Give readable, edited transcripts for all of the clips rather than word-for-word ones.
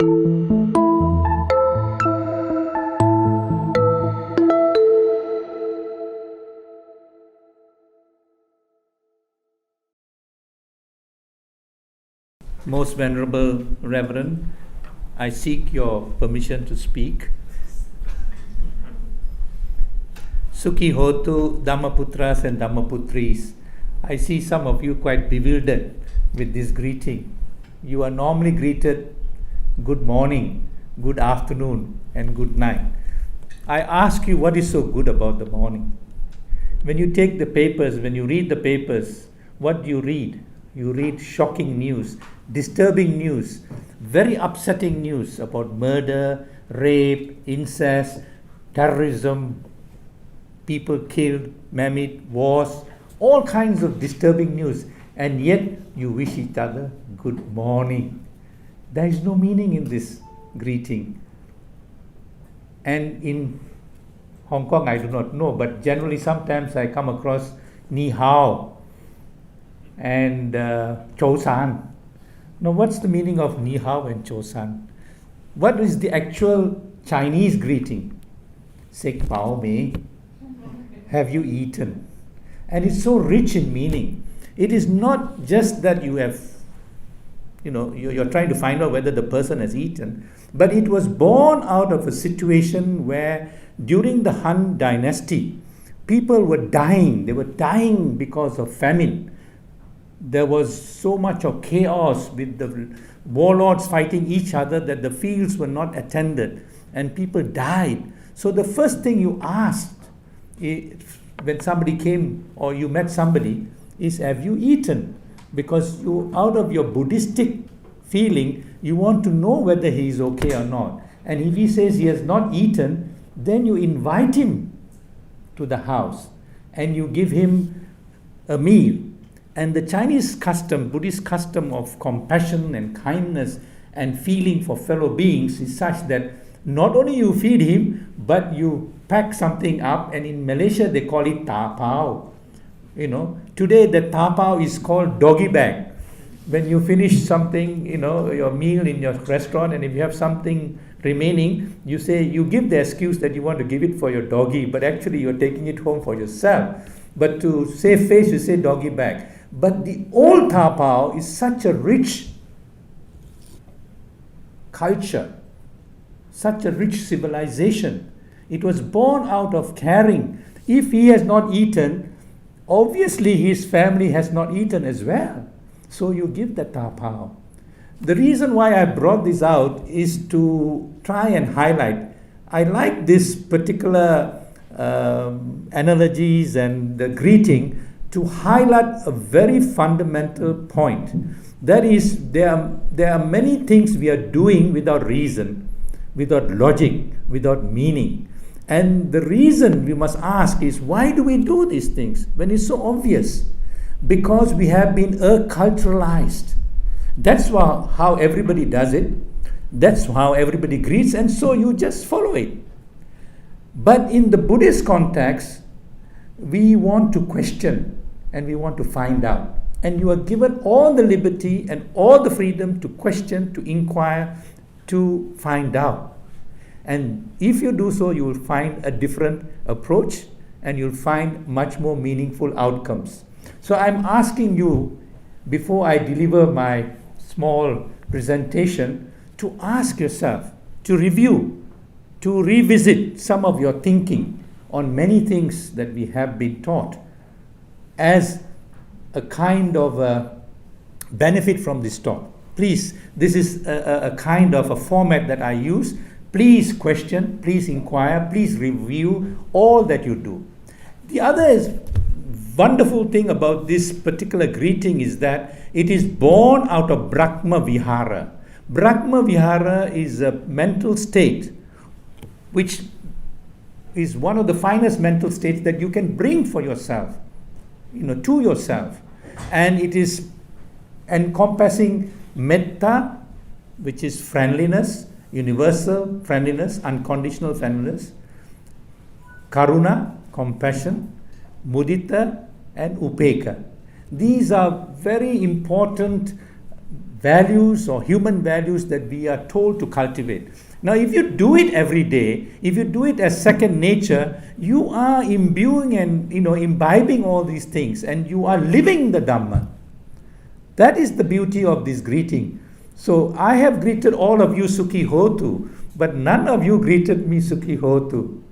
Most Venerable Reverend, I seek your permission to speak. SUKHI, HOTHU, Dhammaputras and Dhammaputris. I see some of you quite bewildered with this greeting. You are normally greeted good morning, good afternoon, and good night. I ask you, what is so good about the morning? When you take the papers, when you read the papers, what do you read? You read shocking news, disturbing news, very upsetting news about murder, rape, incest, terrorism, people killed, mammoth, wars, all kinds of disturbing news, and yet you wish each other good morning. There is no meaning in this greeting. And in Hong Kong, I do not know, but generally sometimes I come across ni hao and chou san. Now, what's the meaning of ni hao and chou san? What is the actual Chinese greeting? Sek pao mei. Have you eaten? And it's so rich in meaning. It is not just that you have, you're trying to find out whether the person has eaten, but it was born out of a situation where during the Han dynasty, people were dying. They were dying because of famine. There was so much of chaos with the warlords fighting each other that the fields were not attended and people died. So the first thing you asked when somebody came or you met somebody is, have you eaten? Because you, out of your Buddhistic feeling, you want to know whether he is okay or not. And if he says he has not eaten, then you invite him to the house and you give him a meal. And the Chinese custom, Buddhist custom of compassion and kindness and feeling for fellow beings is such that not only you feed him, but you pack something up, and in Malaysia they call it tapao. Today the tapao is called doggy bag. When you finish something, your meal in your restaurant, and if you have something remaining, you give the excuse that you want to give it for your doggy, but actually you're taking it home for yourself. But to save face, you say doggy bag. But the old tapao is such a rich culture, such a rich civilization. It was born out of caring. If he has not eaten, obviously his family has not eaten as well. So you give the tapao. The reason why I brought this out is to try and highlight. I like this particular analogies and the greeting to highlight a very fundamental point. That is, there are many things we are doing without reason, without logic, without meaning. And the reason we must ask is, why do we do these things when it's so obvious? Because we have been acculturalized. That's how everybody does it. That's how everybody greets, and so you just follow it. But in the Buddhist context, we want to question and we want to find out. And you are given all the liberty and all the freedom to question, to inquire, to find out. And if you do so, you will find a different approach and you'll find much more meaningful outcomes. So I'm asking you, before I deliver my small presentation, to ask yourself, to review, to revisit some of your thinking on many things that we have been taught as a kind of a benefit from this talk. Please, this is a kind of a format that I use. Please question, please inquire, please review all that you do. The other wonderful thing about this particular greeting is that it is born out of Brahma Vihara. Brahma Vihara is a mental state which is one of the finest mental states that you can bring for yourself, to yourself. And it is encompassing metta, which is friendliness, universal friendliness, unconditional friendliness, karuna, compassion, mudita, and upeka. These are very important values or human values that we are told to cultivate. Now, if you do it every day, if you do it as second nature, you are imbuing and imbibing all these things, and you are living the Dhamma. That is the beauty of this greeting. So I have greeted all of you SUKHI HOTHU, but none of you greeted me SUKHI HOTHU.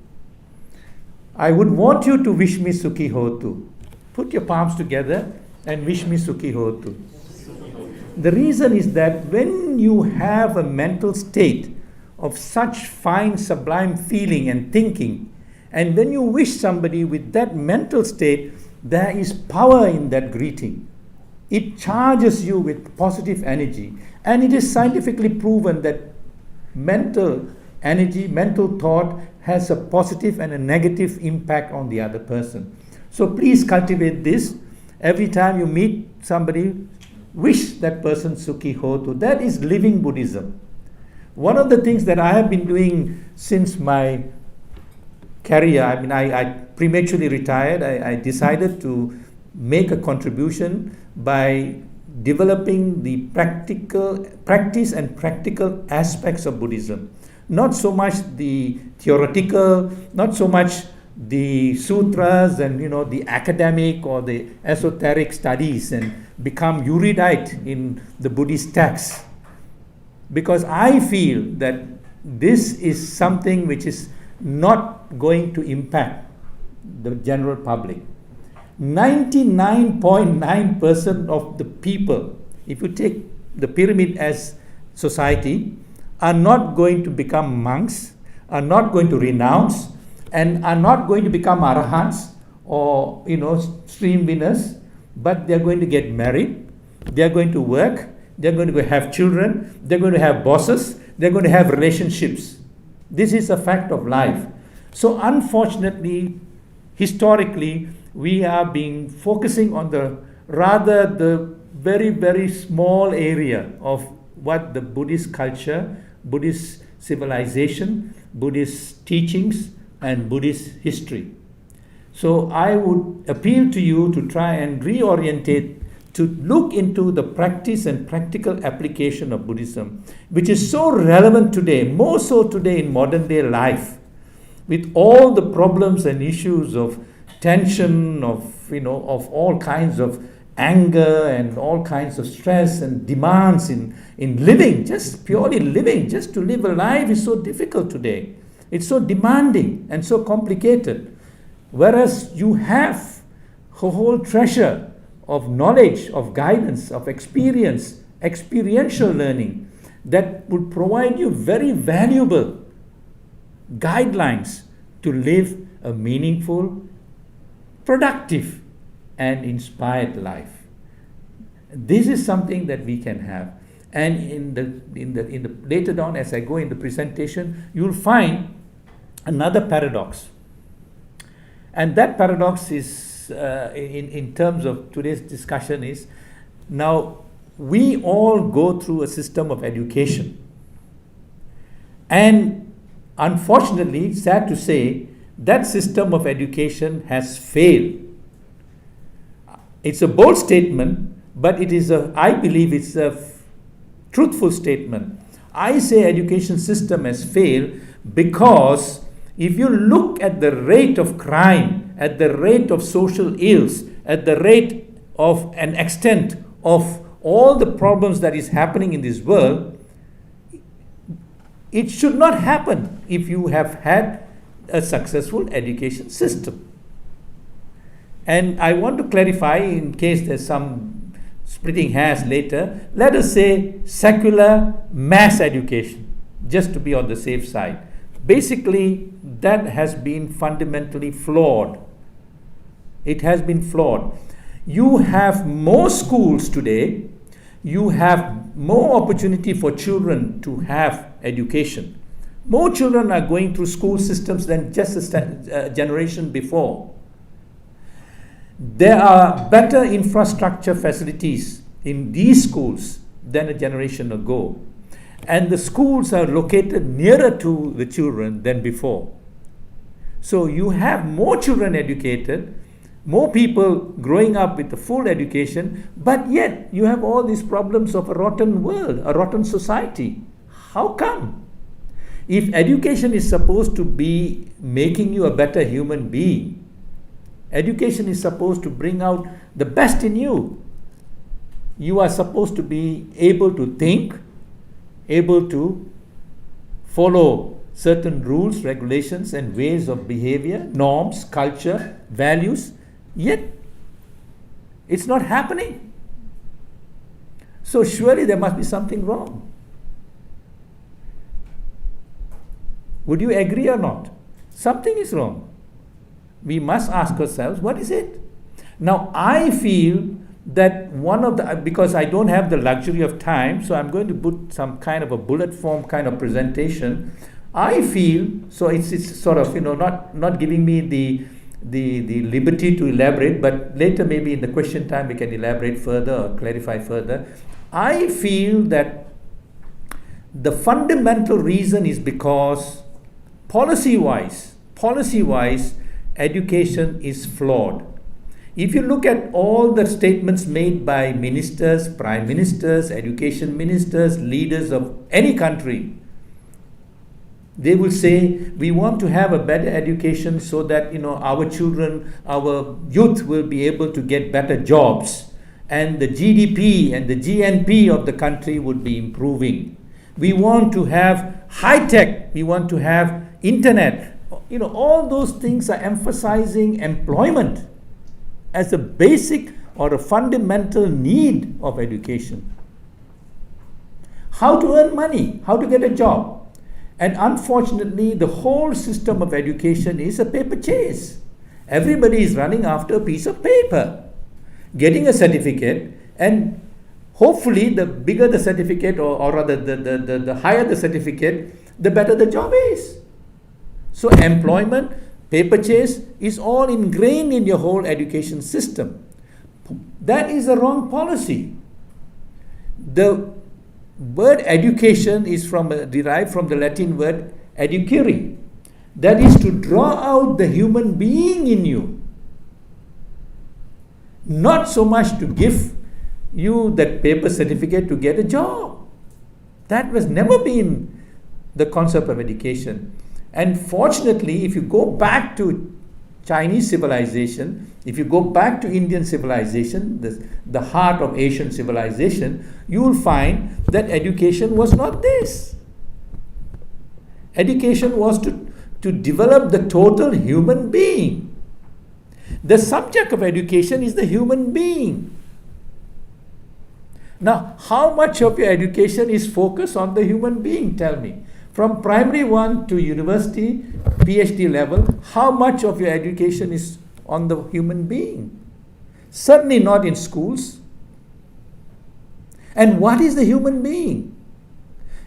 I would want you to wish me SUKHI HOTHU. Put your palms together and wish me SUKHI HOTHU. The reason is that when you have a mental state of such fine, sublime feeling and thinking, and when you wish somebody with that mental state, there is power in that greeting. It charges you with positive energy, and it is scientifically proven that mental energy, mental thought has a positive and a negative impact on the other person. So please cultivate this. Every time you meet somebody, wish that person SUKHI HOTHU. That is living Buddhism. One of the things that I have been doing since my career, I prematurely retired. I decided to make a contribution by developing the practice and practical aspects of Buddhism. Not so much the theoretical, not so much the sutras and the academic or the esoteric studies and become erudite in the Buddhist texts. Because I feel that this is something which is not going to impact the general public. 99.9% of the people, if you take the pyramid as society, are not going to become monks, are not going to renounce, and are not going to become arahants or stream winners, but they are going to get married, they are going to work, they are going to have children, they are going to have bosses, they are going to have relationships. This is a fact of life. So unfortunately, historically, we are focusing on the very, very small area of what the Buddhist culture, Buddhist civilization, Buddhist teachings, and Buddhist history. So I would appeal to you to try and reorientate, to look into the practice and practical application of Buddhism, which is so relevant today, more so today in modern day life, with all the problems and issues of tension, of all kinds of anger and all kinds of stress and demands in living, just purely living. Just to live a life is so difficult today. It's so demanding and so complicated. Whereas you have a whole treasure of knowledge, of guidance, of experience, experiential learning that would provide you very valuable guidelines to live a meaningful, productive, and inspired life. This is something that we can have. And in the later on, as I go in the presentation, you'll find another paradox. And that paradox is, in terms of today's discussion, is now we all go through a system of education. And unfortunately, sad to say, that system of education has failed. It's a bold statement, but I believe it's a truthful statement. I say education system has failed because if you look at the rate of crime, at the rate of social ills, at the rate of an extent of all the problems that is happening in this world, it should not happen if you have had a successful education system. And I want to clarify, in case there's some splitting hairs later, let us say secular mass education, just to be on the safe side. Basically, that has been fundamentally flawed. It has been flawed. You have more schools today, you have more opportunity for children to have education. More children are going through school systems than just a generation before. There are better infrastructure facilities in these schools than a generation ago. And the schools are located nearer to the children than before. So you have more children educated, More people growing up with a full education, but yet you have all these problems of a rotten world, a rotten society. How come? If education is supposed to be making you a better human being, education is supposed to bring out the best in you. You are supposed to be able to think, able to follow certain rules, regulations, and ways of behavior, norms, culture, values, yet it's not happening. So surely there must be something wrong. Would you agree or not? Something is wrong. We must ask ourselves, what is it? Now, I feel that because I don't have the luxury of time, so I'm going to put some kind of a bullet form kind of presentation. I feel, so it's sort of, not giving me the liberty to elaborate, but later maybe in the question time we can elaborate further or clarify further. I feel that the fundamental reason is because policy-wise, education is flawed. If you look at all the statements made by ministers, prime ministers, education ministers, leaders of any country, they will say, we want to have a better education so that our children, our youth will be able to get better jobs, and the GDP and the GNP of the country would be improving. We want to have high tech, we want to have internet. All those things are emphasizing employment as a basic or a fundamental need of education. How to earn money, how to get a job. And unfortunately, the whole system of education is a paper chase. Everybody is running after a piece of paper, getting a certificate, and hopefully the bigger the certificate, or rather the higher the certificate, the better the job is. So employment, paper chase is all ingrained in your whole education system. That is a wrong policy. The word education is derived from the Latin word educere. That is to draw out the human being in you. Not so much to give you that paper certificate to get a job. That has never been the concept of education. And fortunately, if you go back to Chinese civilization, if you go back to Indian civilization, the heart of Asian civilization, you will find that education was not this. Education was to develop the total human being. The subject of education is the human being. Now, how much of your education is focused on the human being? Tell me. From primary 1 to university, PhD level, how much of your education is on the human being? Certainly not in schools. And what is the human being?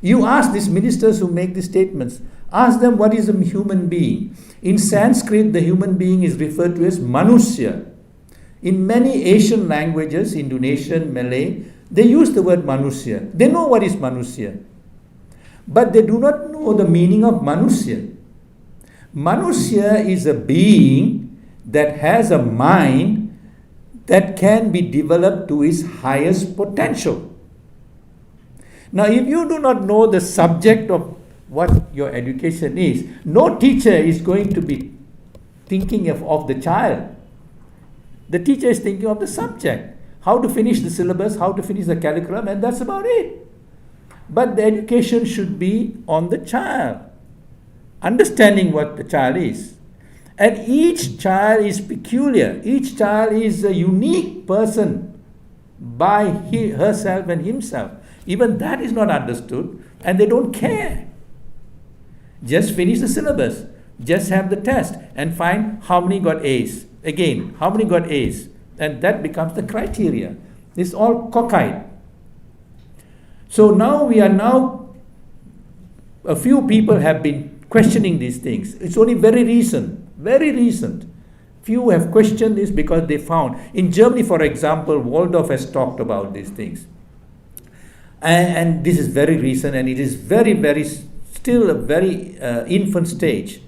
You ask these ministers who make these statements, ask them what is a human being. In Sanskrit, the human being is referred to as manusya. In many Asian languages, Indonesian, Malay, they use the word manusya. They know what is manusya. But they do not know the meaning of manusya. Manusya is a being that has a mind that can be developed to its highest potential. Now, if you do not know the subject of what your education is, no teacher is going to be thinking of the child. The teacher is thinking of the subject, how to finish the syllabus, how to finish the curriculum, and that's about it. But the education should be on the child, understanding what the child is. And each child is peculiar. Each child is a unique person by herself and himself. Even that is not understood, and they don't care. Just finish the syllabus. Just have the test and find how many got A's. Again, how many got A's. And that becomes the criteria. It's all cockeyed. So now a few people have been questioning these things. It's only very recent. Few have questioned this because they found, in Germany, for example, Waldorf has talked about these things. And this is very recent, and it is still a very infant stage.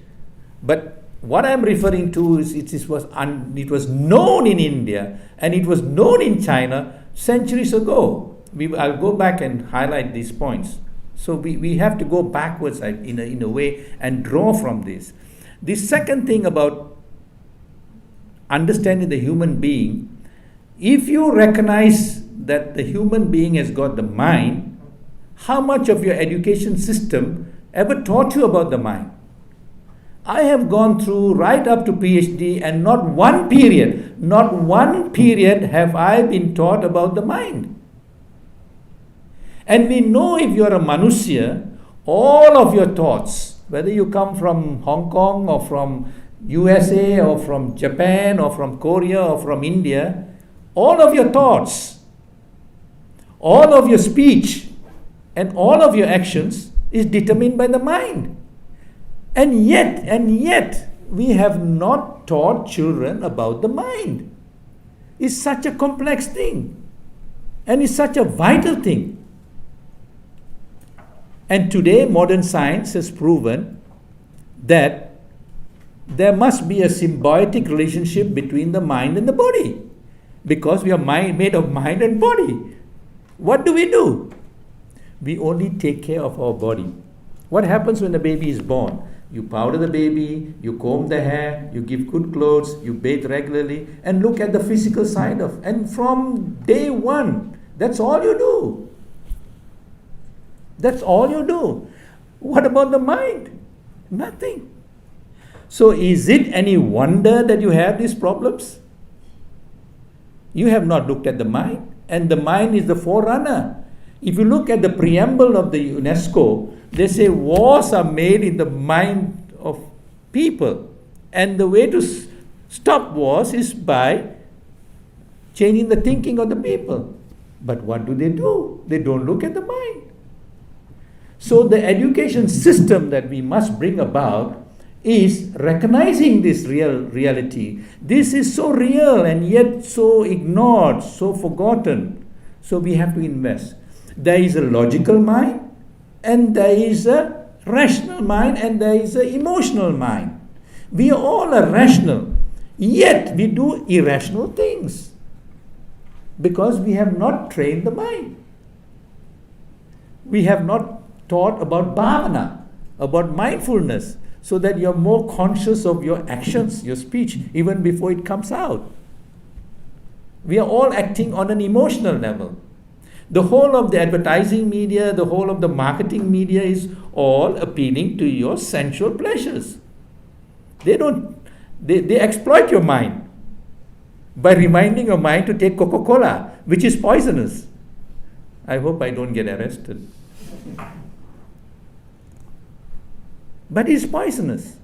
But what I'm referring to is it was known in India and it was known in China centuries ago. I'll go back and highlight these points. So we have to go backwards in a way and draw from this. The second thing about understanding the human being, if you recognize that the human being has got the mind, how much of your education system ever taught you about the mind? I have gone through right up to PhD and not one period have I been taught about the mind. And we know if you're a Manusya, all of your thoughts, whether you come from Hong Kong or from USA or from Japan or from Korea or from India, all of your thoughts, all of your speech and all of your actions is determined by the mind. And yet, we have not taught children about the mind. It's such a complex thing. And it's such a vital thing. And today, modern science has proven that there must be a symbiotic relationship between the mind and the body. Because we are made of mind and body. What do? We only take care of our body. What happens when the baby is born? You powder the baby, you comb the hair, you give good clothes, you bathe regularly, and look at the physical side of. And from day one, that's all you do. That's all you do. What about the mind? Nothing. So is it any wonder that you have these problems? You have not looked at the mind, and the mind is the forerunner. If you look at the preamble of the UNESCO, they say wars are made in the mind of people. And the way to stop wars is by changing the thinking of the people. But what do? They don't look at the mind. So the education system that we must bring about is recognizing this reality. This is so real and yet so ignored, so forgotten. So we have to invest. There is a logical mind, and there is a rational mind, and there is an emotional mind. We all are rational, yet we do irrational things because we have not trained the mind. We have not taught about bhavana, about mindfulness, so that you're more conscious of your actions, your speech, even before it comes out. We are all acting on an emotional level. The whole of the advertising media, the whole of the marketing media is all appealing to your sensual pleasures. They exploit your mind by reminding your mind to take Coca-Cola, which is poisonous. I hope I don't get arrested. But it's poisonous.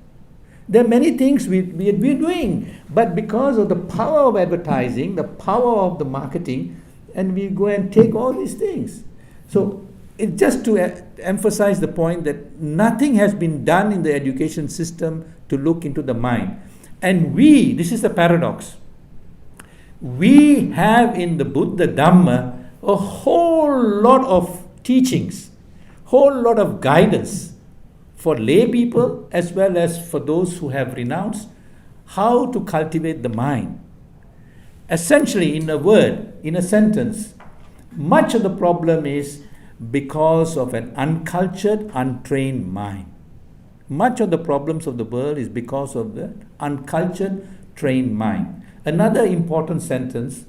There are many things we're doing, but because of the power of advertising, the power of the marketing, and we go and take all these things. So it just to emphasize the point that nothing has been done in the education system to look into the mind. And this is the paradox, we have in the Buddha Dhamma a whole lot of teachings, whole lot of guidance for lay people as well as for those who have renounced how to cultivate the mind. Essentially, in a word, in a sentence, much of the problem is because of an uncultured, untrained mind. Much of the problems of the world is because of the uncultured, trained mind. Another important sentence,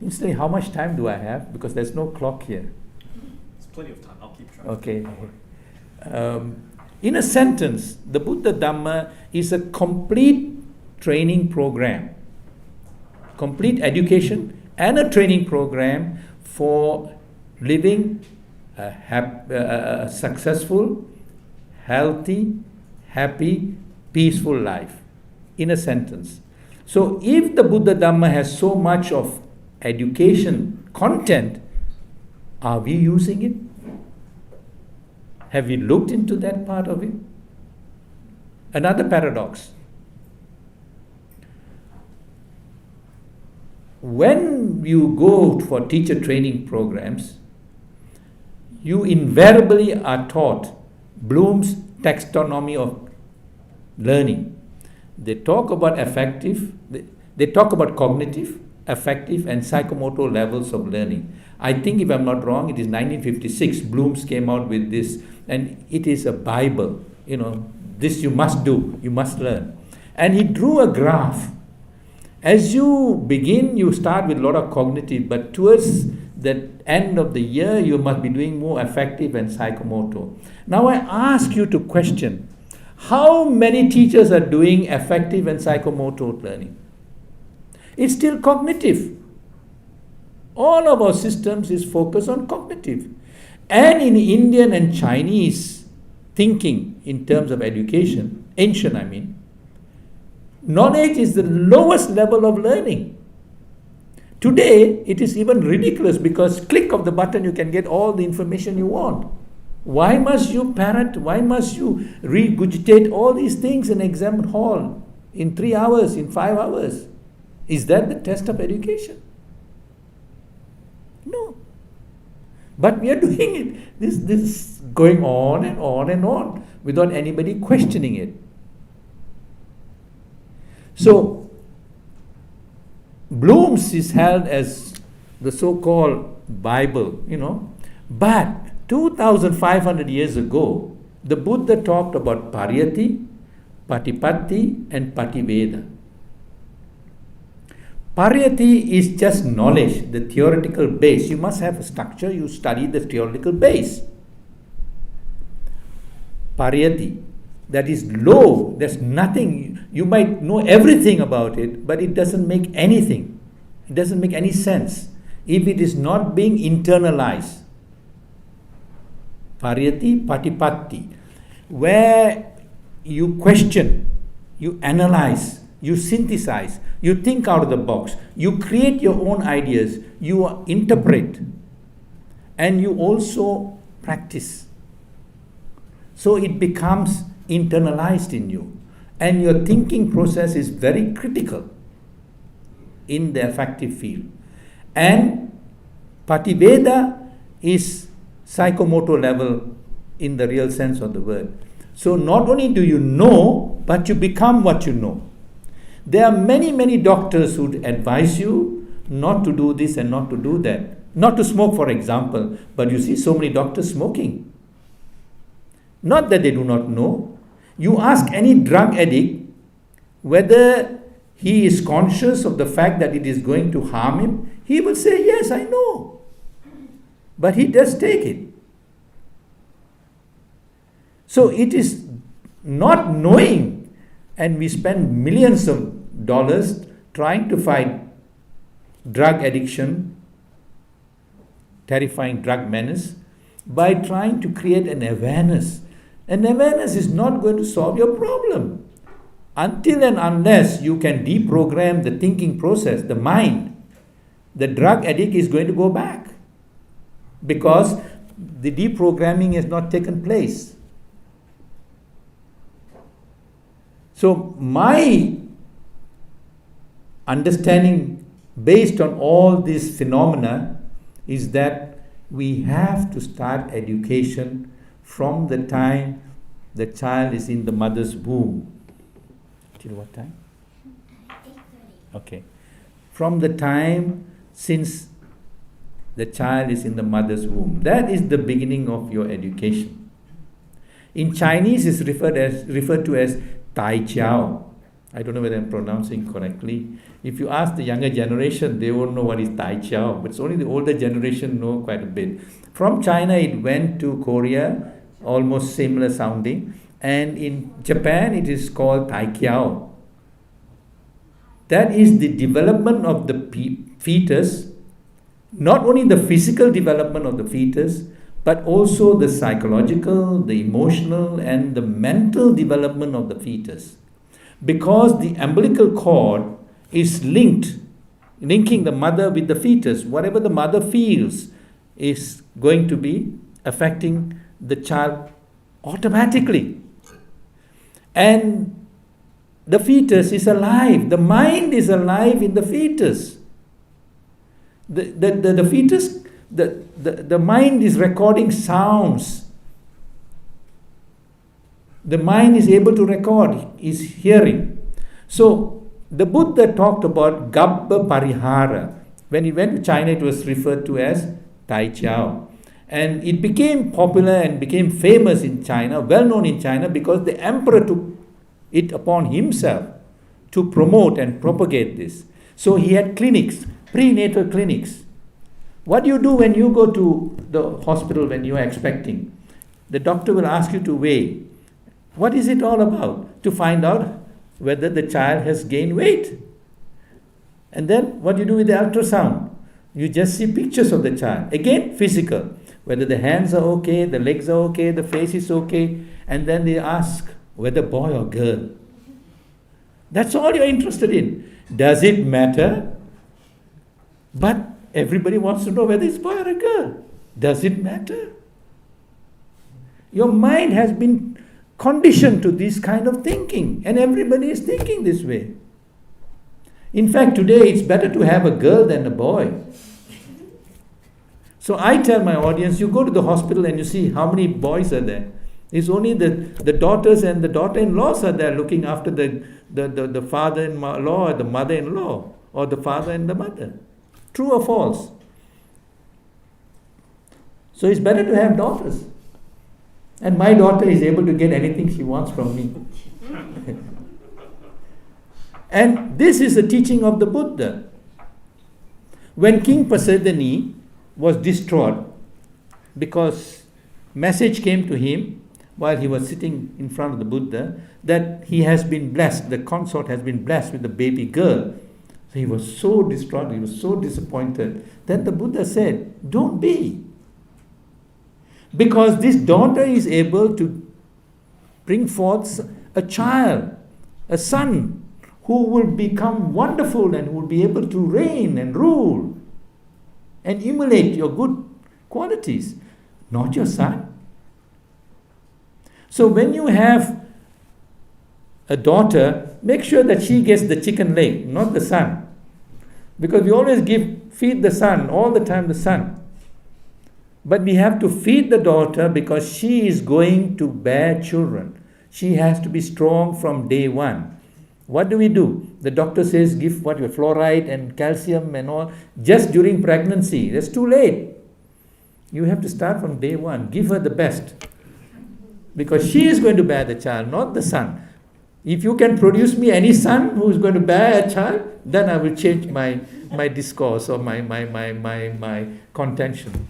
instantly, how much time do I have? Because there's no clock here. It's plenty of time, I'll keep track. Okay. In a sentence, the Buddha Dhamma is a complete training program. Complete education and a training program for living a successful, healthy, happy, peaceful life, in a sentence. So if the Buddha Dhamma has so much of education content, are we using it? Have we looked into that part of it? Another paradox. When you go for teacher training programs, you invariably are taught Bloom's taxonomy of learning. They talk about they talk about cognitive, affective, and psychomotor levels of learning. I think, if I'm not wrong, it is 1956, Bloom's came out with this, and it is a Bible. This you must do, you must learn. And he drew a graph. As you begin, you start with a lot of cognitive, but towards the end of the year, you must be doing more affective and psychomotor. Now I ask you to question, how many teachers are doing affective and psychomotor learning? It's still cognitive. All of our systems is focused on cognitive. And in Indian and Chinese thinking in terms of education, ancient I mean, knowledge is the lowest level of learning. Today, it is even ridiculous because click of the button, you can get all the information you want. Why must you parrot? Why must you regurgitate all these things in exam hall in 3 hours, in 5 hours? Is that the test of education? No. But we are doing it. This is going on and on and on without anybody questioning it. So, Bloom's is held as the so-called Bible, But 2,500 years ago, the Buddha talked about pariyati, patipatti, and pativeda. Pariyati is just knowledge, the theoretical base. You must have a structure, you study the theoretical base. Pariyati, that is low, there's nothing. You might know everything about it, but it doesn't make anything. It doesn't make any sense if it is not being internalized. Pariyati, patipatti, where you question, you analyze, you synthesize, you think out of the box, you create your own ideas, you interpret, and you also practice. So it becomes internalized in you, and your thinking process is very critical in the affective field. And pativeda is psychomotor level in the real sense of the word. So not only do you know, but you become what you know. There are many, many doctors who advise you not to do this and not to do that. Not to smoke, for example, but you see so many doctors smoking. Not that they do not know. You ask any drug addict whether he is conscious of the fact that it is going to harm him, he will say, yes, I know. But he does take it. So it is not knowing, and we spend millions of dollars trying to fight drug addiction, terrifying drug menace, by trying to create an awareness. And awareness is not going to solve your problem until and unless you can deprogram the thinking process, the mind. The drug addict is going to go back because the deprogramming has not taken place. So my understanding based on all these phenomena is that we have to start education from the time the child is in the mother's womb. Till what time? 8:30. Okay. From the time since the child is in the mother's womb. That is the beginning of your education. In Chinese, it's referred to as Tai Chiao. I don't know whether I'm pronouncing correctly. If you ask the younger generation, they won't know what is Tai Chiao, but it's only the older generation know quite a bit. From China, it went to Korea, almost similar sounding, and in Japan, it is called Tai Kiao. That is the development of the fetus, not only the physical development of the fetus, but also the psychological, the emotional, and the mental development of the fetus. Because the umbilical cord is linking the mother with the fetus. Whatever the mother feels is going to be affecting the child automatically. And the fetus is alive. The mind is alive in the fetus. The fetus, the mind is recording sounds. The mind is able to record, is hearing. So the Buddha talked about Gabba Parihara. When he went to China, it was referred to as Tai Chiao. And it became popular and became famous in China, well known in China, because the emperor took it upon himself to promote and propagate this. So he had clinics, prenatal clinics. What do you do when you go to the hospital when you are expecting? The doctor will ask you to weigh. What is it all about? To find out whether the child has gained weight. And then what do you do with the ultrasound? You just see pictures of the child. Again, physical. Whether the hands are okay, the legs are okay, the face is okay. And then they ask whether boy or girl. That's all you're interested in. Does it matter? But everybody wants to know whether it's boy or a girl. Does it matter? Your mind has been conditioned to this kind of thinking, and everybody is thinking this way. In fact, today it's better to have a girl than a boy. So I tell my audience, you go to the hospital and you see how many boys are there. It's only the daughters and the daughter-in-laws are there looking after the father-in-law or the mother-in-law, or the father and the mother. True or false? So it's better to have daughters. And my daughter is able to get anything she wants from me. And this is the teaching of the Buddha. When King Pasadani was distraught because message came to him while he was sitting in front of the Buddha that he has been blessed, the consort has been blessed with a baby girl. So he was so distraught, he was so disappointed. Then the Buddha said, don't be. Because this daughter is able to bring forth a child, a son, who will become wonderful and will be able to reign and rule and emulate your good qualities, not your son. So when you have a daughter, make sure that she gets the chicken leg, not the son. Because we always feed the son, all the time the son. But we have to feed the daughter because she is going to bear children. She has to be strong from day one. What do? The doctor says give fluoride and calcium and all just during pregnancy. That's too late. You have to start from day one. Give her the best. Because she is going to bear the child, not the son. If you can produce me any son who is going to bear a child, then I will change my discourse or my contention.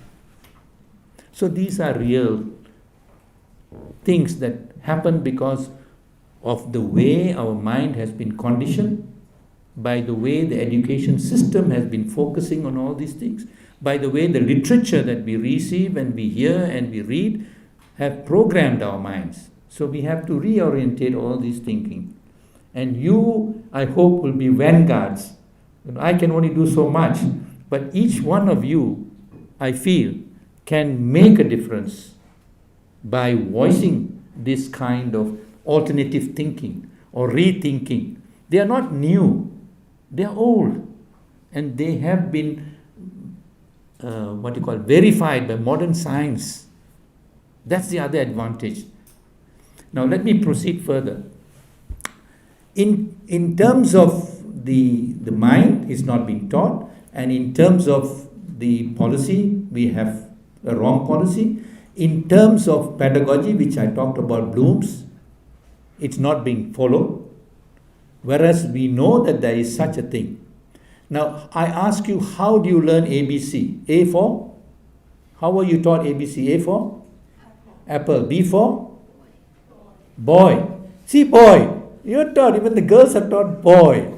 So these are real things that happen because of the way our mind has been conditioned, by the way the education system has been focusing on all these things, by the way the literature that we receive and we hear and we read have programmed our minds. So we have to reorientate all this thinking. And you, I hope, will be vanguards. I can only do so much, but each one of you, I feel, can make a difference by voicing this kind of alternative thinking or rethinking. They are not new, they are old, and they have been verified by modern science. That's the other advantage. Now let me proceed further. In terms of the mind is not being taught, and in terms of the policy, we have a wrong policy. In terms of pedagogy, which I talked about Bloom's, it's not being followed, whereas we know that there is such a thing. Now, I ask you, how do you learn ABC? A for? How were you taught ABC? A for? Apple. B for? Boy. See, boy. You're taught, even the girls are taught boy.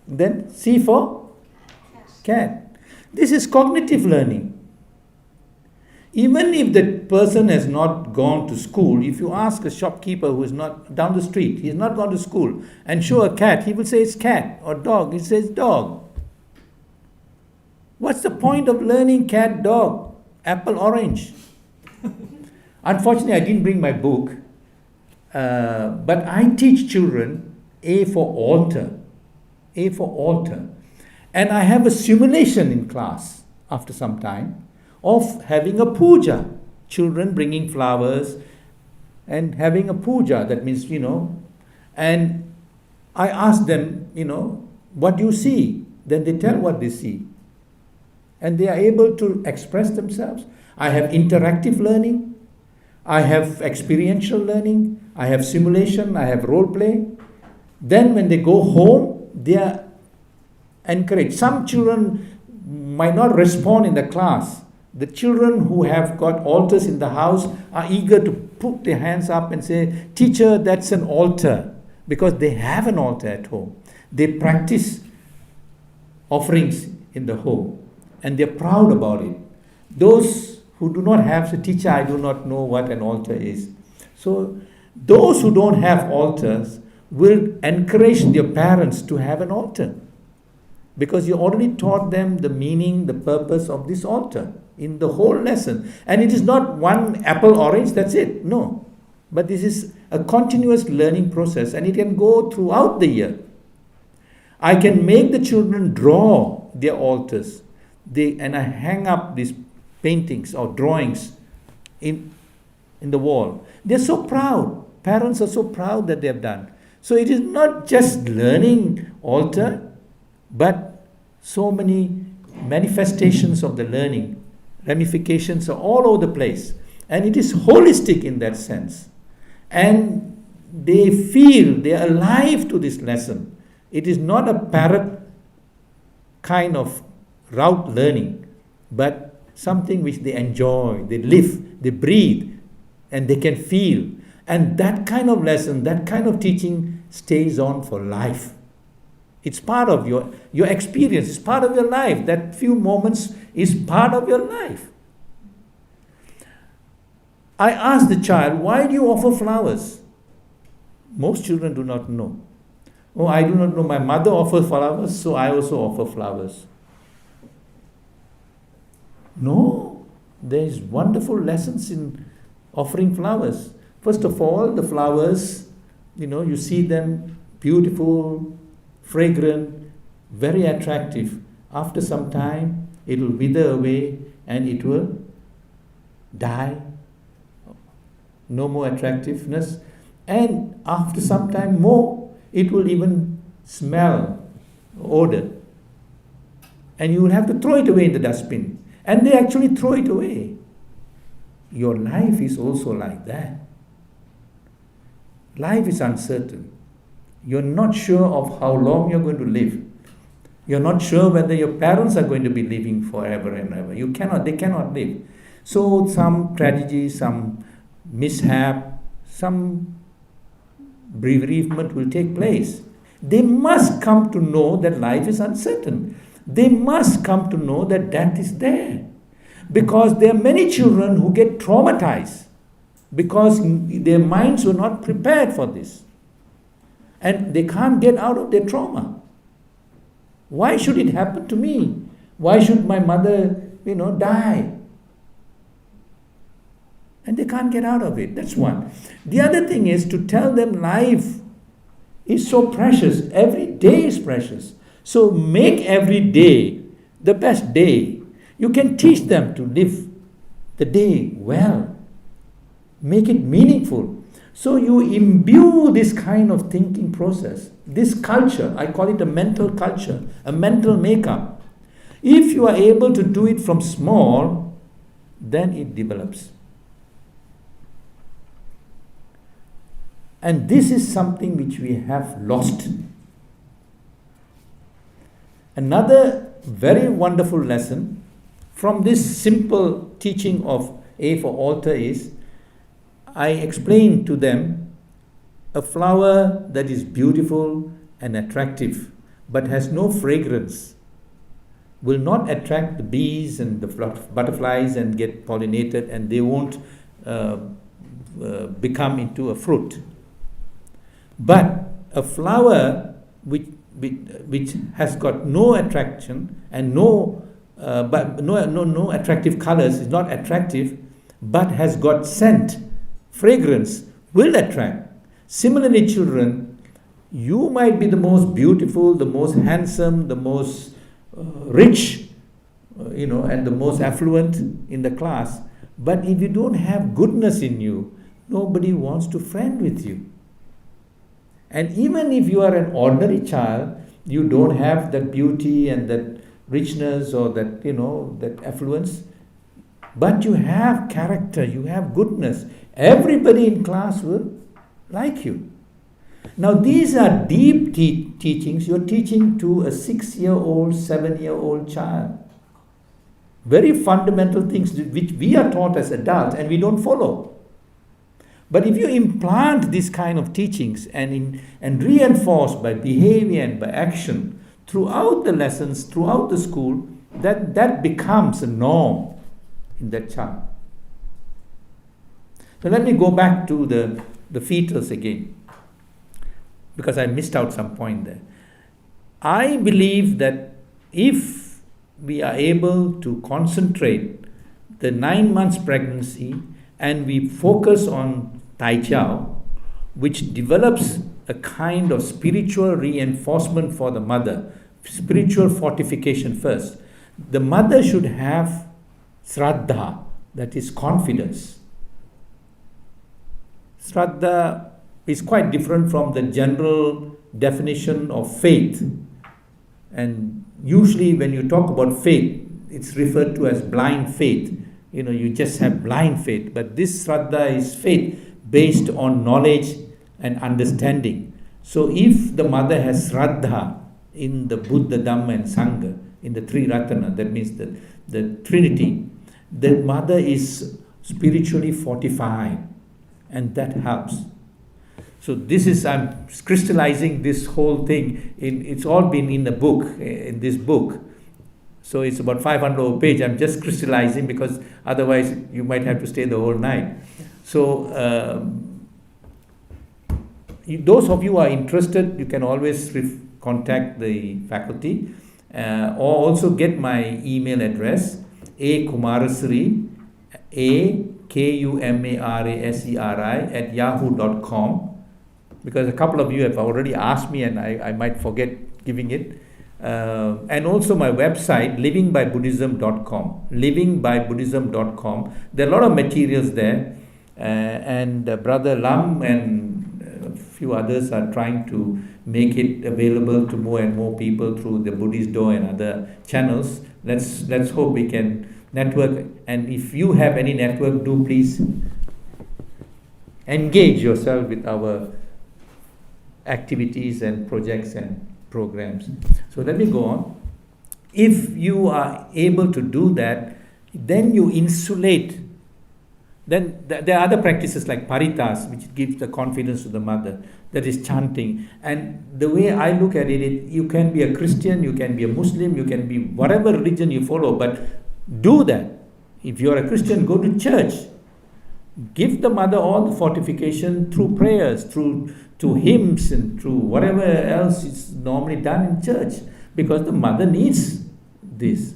Then C for? Cat. This is cognitive learning. Even if the person has not gone to school, if you ask a shopkeeper who is not down the street, he has not gone to school, and show a cat, he will say it's cat, or dog, he says dog. What's the point of learning cat, dog, apple, orange? Unfortunately, I didn't bring my book, but I teach children A for altar. A for altar. And I have a simulation in class after some time of having a puja. Children bringing flowers and having a puja. That means, and I ask them, what do you see? Then they tell what they see. And they are able to express themselves. I have interactive learning. I have experiential learning. I have simulation. I have role play. Then when they go home, they are encouraged. Some children might not respond in the class. The children who have got altars in the house are eager to put their hands up and say, teacher, that's an altar. Because they have an altar at home. They practice offerings in the home. And they're proud about it. Those who do not have, say, teacher, I do not know what an altar is. So those who don't have altars will encourage their parents to have an altar. Because you already taught them the meaning, the purpose of this altar in the whole lesson. And it is not one apple orange, that's it. No. But this is a continuous learning process, and it can go throughout the year. I can make the children draw their altars. And I hang up these paintings or drawings in the wall. They're so proud. Parents are so proud that they have done. So it is not just learning altar, but so many manifestations of the learning. Ramifications are all over the place. And it is holistic in that sense. And they feel they are alive to this lesson. It is not a parrot kind of route learning, but something which they enjoy, they live, they breathe, and they can feel. And that kind of lesson, that kind of teaching stays on for life. It's part of your experience, it's part of your life. That few moments is part of your life. I asked the child, why do you offer flowers? Most children do not know. Oh, I do not know. My mother offers flowers, so I also offer flowers. No, there is wonderful lessons in offering flowers. First of all, the flowers, you see them beautiful, fragrant, very attractive. After some time, it will wither away and it will die. No more attractiveness. And after some time more, it will even smell, odor. And you will have to throw it away in the dustbin. And they actually throw it away. Your life is also like that. Life is uncertain. You're not sure of how long you're going to live. You're not sure whether your parents are going to be living forever and ever. They cannot live. So some tragedy, some mishap, some bereavement will take place. They must come to know that life is uncertain. They must come to know that death is there. Because there are many children who get traumatized because their minds were not prepared for this. And they can't get out of their trauma. Why should it happen to me? Why should my mother, die? And they can't get out of it. That's one. The other thing is to tell them life is so precious. Every day is precious. So make every day the best day. You can teach them to live the day well. Make it meaningful. So you imbue this kind of thinking process, this culture. I call it a mental culture, a mental makeup. If you are able to do it from small, then it develops. And this is something which we have lost. Another very wonderful lesson from this simple teaching of A for altar is, I explain to them a flower that is beautiful and attractive but has no fragrance will not attract the bees and the butterflies and get pollinated, and they won't become into a fruit. But a flower which has got no attraction and no attractive colors, is not attractive, but has got scent, fragrance, will attract. Similarly, children, you might be the most beautiful, the most handsome, the most rich, and the most affluent in the class. But if you don't have goodness in you, nobody wants to friend with you. And even if you are an ordinary child, you don't have that beauty and that richness or that, that affluence, but you have character, you have goodness. Everybody in class will like you. Now, these are deep teachings. You're teaching to a 6-year-old, 7-year-old child. Very fundamental things which we are taught as adults and we don't follow. But if you implant this kind of teachings and reinforce by behavior and by action throughout the lessons, throughout the school, that becomes a norm in that child. So let me go back to the fetus again, because I missed out some point there. I believe that if we are able to concentrate the 9 months pregnancy and we focus on Tai Chao, which develops a kind of spiritual reinforcement for the mother, spiritual fortification first. The mother should have Shraddha, that is confidence. Shraddha is quite different from the general definition of faith. And usually when you talk about faith, it's referred to as blind faith. You just have blind faith. But this Shraddha is faith based on knowledge and understanding. So if the mother has Shraddha in the Buddha Dhamma and Sangha, in the Three Ratana, that means the Trinity, the mother is spiritually fortified, and that helps. So this is, I'm crystallizing this whole thing. It's all been in the book, in this book. So it's about 500 pages. I'm just crystallizing because otherwise you might have to stay the whole night. So those of you who are interested, you can always contact the faculty or also get my email address, akumarasri, akumaraseri @yahoo.com, because a couple of you have already asked me and I might forget giving it. And also my website, livingbybuddhism.com. Livingbybuddhism.com. There are a lot of materials there. And Brother Lam and a few others are trying to make it available to more and more people through the Buddhist Door and other channels. Let's hope we can network. And if you have any network, do please engage yourself with our activities and projects and programs. So let me go on. If you are able to do that, then you insulate. Then there are other practices like paritas, which gives the confidence to the mother. That is chanting. And the way I look at it, you can be a Christian, you can be a Muslim, you can be whatever religion you follow, but do that. If you are a Christian, go to church. Give the mother all the fortification through prayers, through hymns, and through whatever else is normally done in church, because the mother needs this.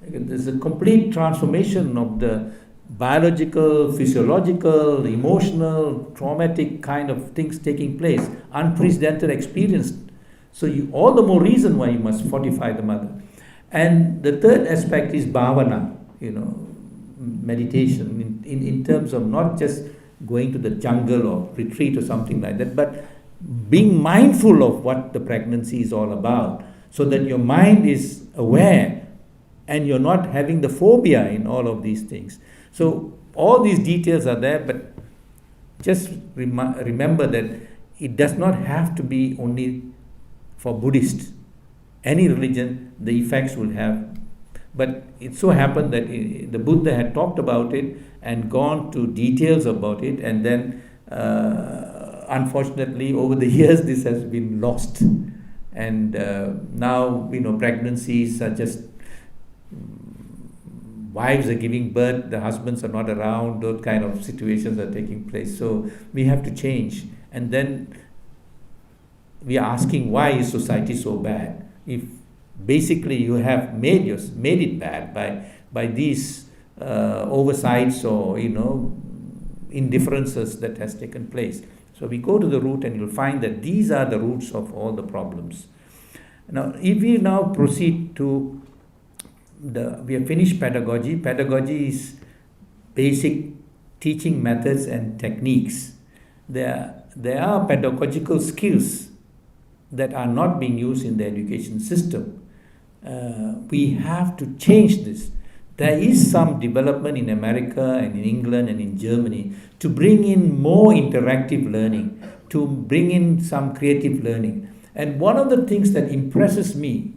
There's a complete transformation of the biological, physiological, emotional, traumatic kind of things taking place, unprecedented experience. So all the more reason why you must fortify the mother. And the third aspect is bhavana, meditation, in terms of not just going to the jungle or retreat or something like that, but being mindful of what the pregnancy is all about, so that your mind is aware and you're not having the phobia in all of these things. So all these details are there, but just remember that it does not have to be only for Buddhists. Any religion, the effects will have. But it so happened that the Buddha had talked about it and gone to details about it, and then unfortunately over the years this has been lost. And now pregnancies are just, wives are giving birth, the husbands are not around, those kind of situations are taking place. So we have to change. And then we are asking, why is society so bad? If basically you have made it bad by these oversights or indifferences that has taken place. So we go to the root and you'll find that these are the roots of all the problems. Now if we now proceed to we have finished pedagogy. Pedagogy is basic teaching methods and techniques. There are there are pedagogical skills that are not being used in the education system. We have to change this. There is some development in America and in England and in Germany to bring in more interactive learning, to bring in some creative learning. And one of the things that impresses me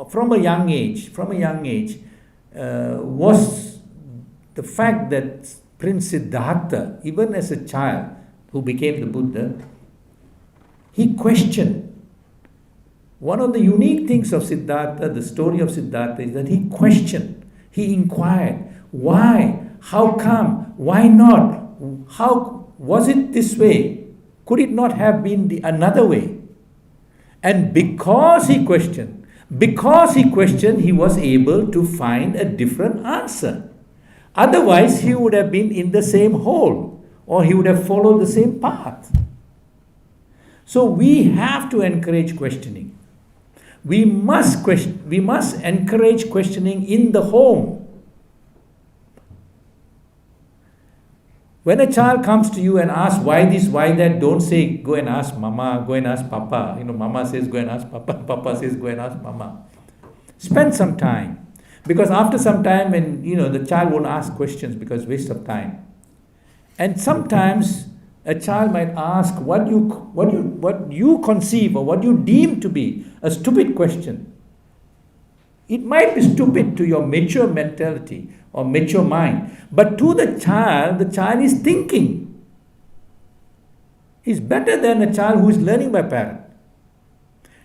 from a young age, was the fact that Prince Siddhartha, even as a child who became the Buddha, he questioned. One of the unique things of Siddhartha, the story of Siddhartha, is that he questioned, he inquired, why, how come, why not, how was it this way, could it not have been another way? And because he questioned, he was able to find a different answer. Otherwise, he would have been in the same hole, or he would have followed the same path. So we have to encourage questioning. We must encourage questioning in the home. When a child comes to you and asks why this, why that, don't say go and ask mama, go and ask papa. Mama says go and ask papa, papa says go and ask mama. Spend some time. Because after some time, when the child won't ask questions because it's waste of time. And sometimes a child might ask what you conceive or what you deem to be a stupid question. It might be stupid to your mature mentality or mature mind, but to the child is thinking. He's better than a child who is learning by parent.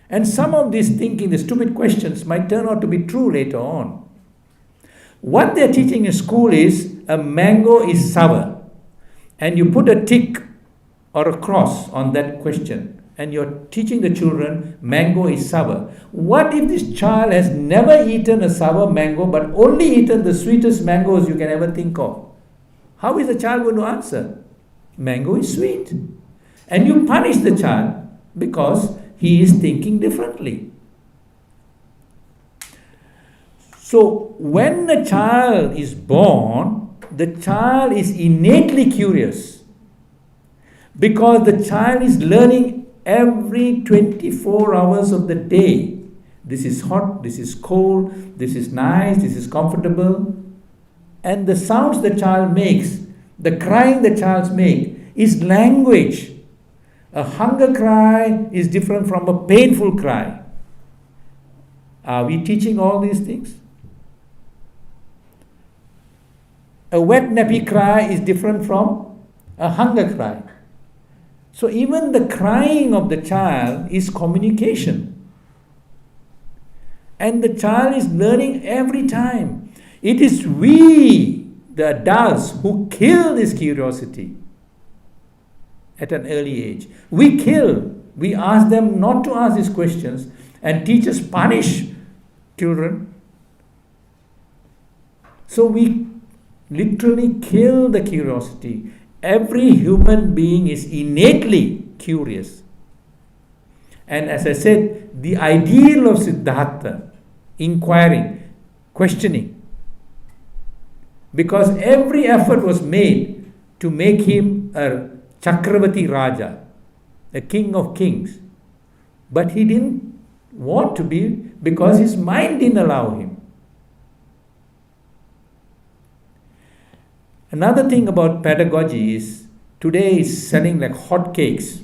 And some of this thinking, the stupid questions, might turn out to be true later on. What they're teaching in school is a mango is sour, and you put a tick or a cross on that question, and you're teaching the children mango is sour. What if this child has never eaten a sour mango but only eaten the sweetest mangoes you can ever think of? How is the child going to answer? Mango is sweet. And you punish the child because he is thinking differently. So when a child is born, the child is innately curious. Because the child is learning every 24 hours of the day. This is hot, this is cold, this is nice, this is comfortable. And the sounds the child makes, the crying the child makes, is language. A hunger cry is different from a painful cry. Are we teaching all these things? A wet nappy cry is different from a hunger cry. So even the crying of the child is communication. And the child is learning every time. It is we, the adults, who kill this curiosity at an early age. We ask them not to ask these questions, and teachers punish children. So we literally kill the curiosity. Every human being is innately curious. And as I said, the ideal of Siddhartha, inquiring, questioning, because every effort was made to make him a Chakravati Raja, a king of kings. But he didn't want to be because his mind didn't allow him. Another thing about pedagogy is today is selling like hotcakes.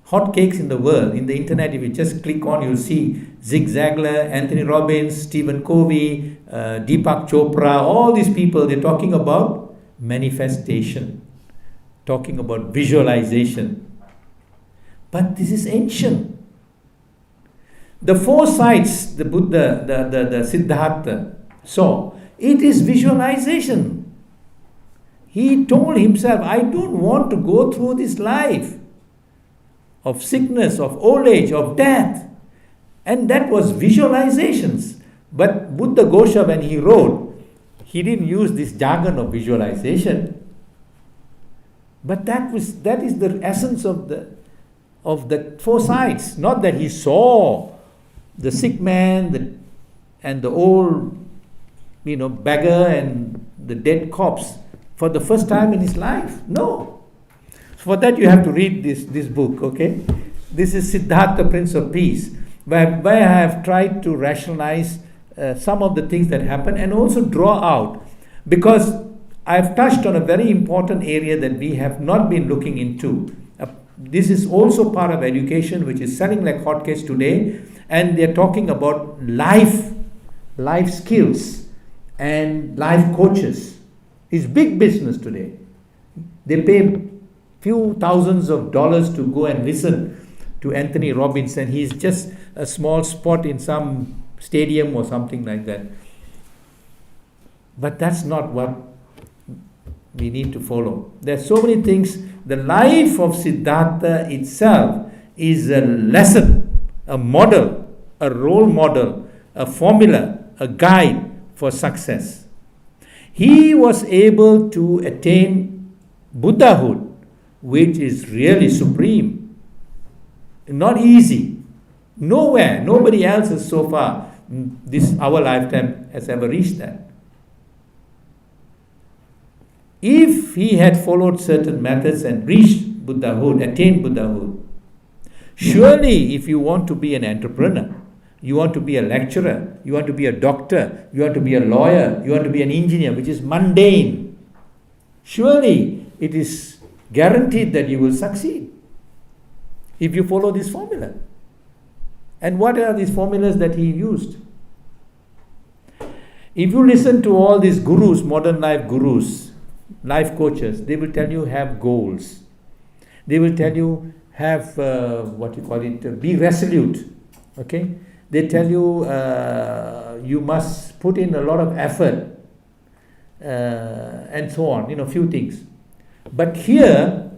Hotcakes in the world, in the internet, if you just click on, you'll see Zig Ziglar, Anthony Robbins, Stephen Covey, Deepak Chopra, all these people, they're talking about manifestation, talking about visualization. But this is ancient. The four sides the Buddha, the Siddhartha saw, it is visualization. He told himself, I don't want to go through this life of sickness, of old age, of death. And that was visualizations. But Buddha Ghosha, when he wrote, he didn't use this jargon of visualization. But that is the essence of the four sides. Not that he saw the sick man and the old beggar and the dead corpse for the first time in his life. No. For that you have to read this book, okay? This is Siddhartha, Prince of Peace, where I have tried to rationalize some of the things that happen and also draw out, because I've touched on a very important area that we have not been looking into. This is also part of education, which is selling like hotcakes today, and they're talking about life skills and life coaches. It's big business today. They pay few thousands of dollars to go and listen to Anthony Robbins, and he's just a small spot in some stadium or something like that. But that's not what we need to follow. There are so many things. The life of Siddhartha itself is a lesson, a model, a role model, a formula, a guide for success. He was able to attain Buddhahood, which is really supreme. Not easy. Nowhere, nobody else has so far, our lifetime, has ever reached that. If he had followed certain methods and reached Buddhahood, attained Buddhahood, surely if you want to be an entrepreneur, you want to be a lecturer, you want to be a doctor, you want to be a lawyer, you want to be an engineer, which is mundane, surely it is guaranteed that you will succeed if you follow this formula. And what are these formulas that he used? If you listen to all these gurus, modern life gurus, life coaches, they will tell you have goals. They will tell you have, be resolute. Okay? They tell you you must put in a lot of effort and so on, few things. But here,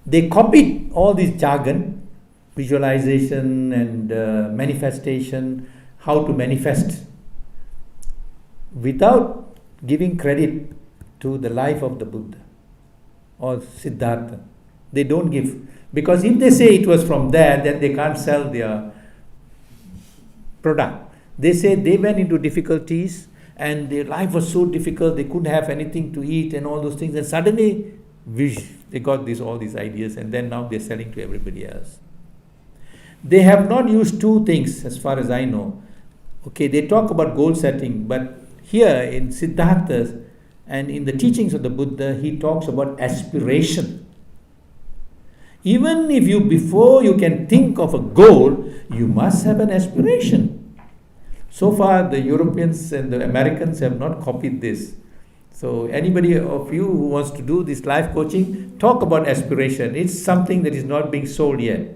they copied all this jargon, visualization and manifestation, how to manifest, without giving credit to the life of the Buddha or Siddhartha. They don't give. Because if they say it was from there, then they can't sell their product. They say they went into difficulties and their life was so difficult, they couldn't have anything to eat and all those things. And suddenly, they got all these ideas, and then now they're selling to everybody else. They have not used two things as far as I know. Okay, they talk about goal setting, but here in Siddhartha and in the teachings of the Buddha, he talks about aspiration. Even if before you can think of a goal, you must have an aspiration. So far, the Europeans and the Americans have not copied this. So anybody of you who wants to do this life coaching, talk about aspiration. It's something that is not being sold yet.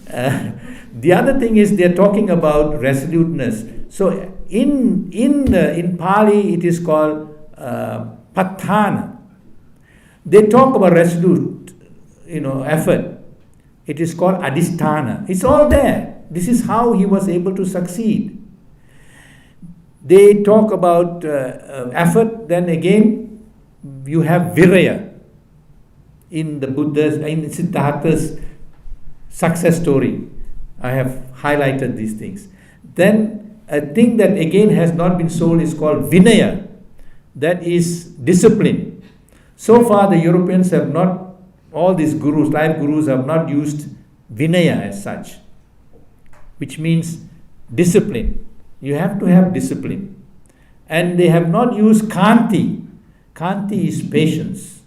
The other thing is they're talking about resoluteness. So in Pali, it is called patthana. They talk about resolute, effort. It is called adhisthana. It's all there. This is how he was able to succeed. They talk about effort. Then again, you have viraya in the Buddha's, in Siddhartha's success story. I have highlighted these things. Then a thing that again has not been sold is called vinaya. That is discipline. So far, the Europeans have not, all these gurus, life gurus, have not used vinaya as such, which means discipline. You have to have discipline. And they have not used kanti. Kanti is patience.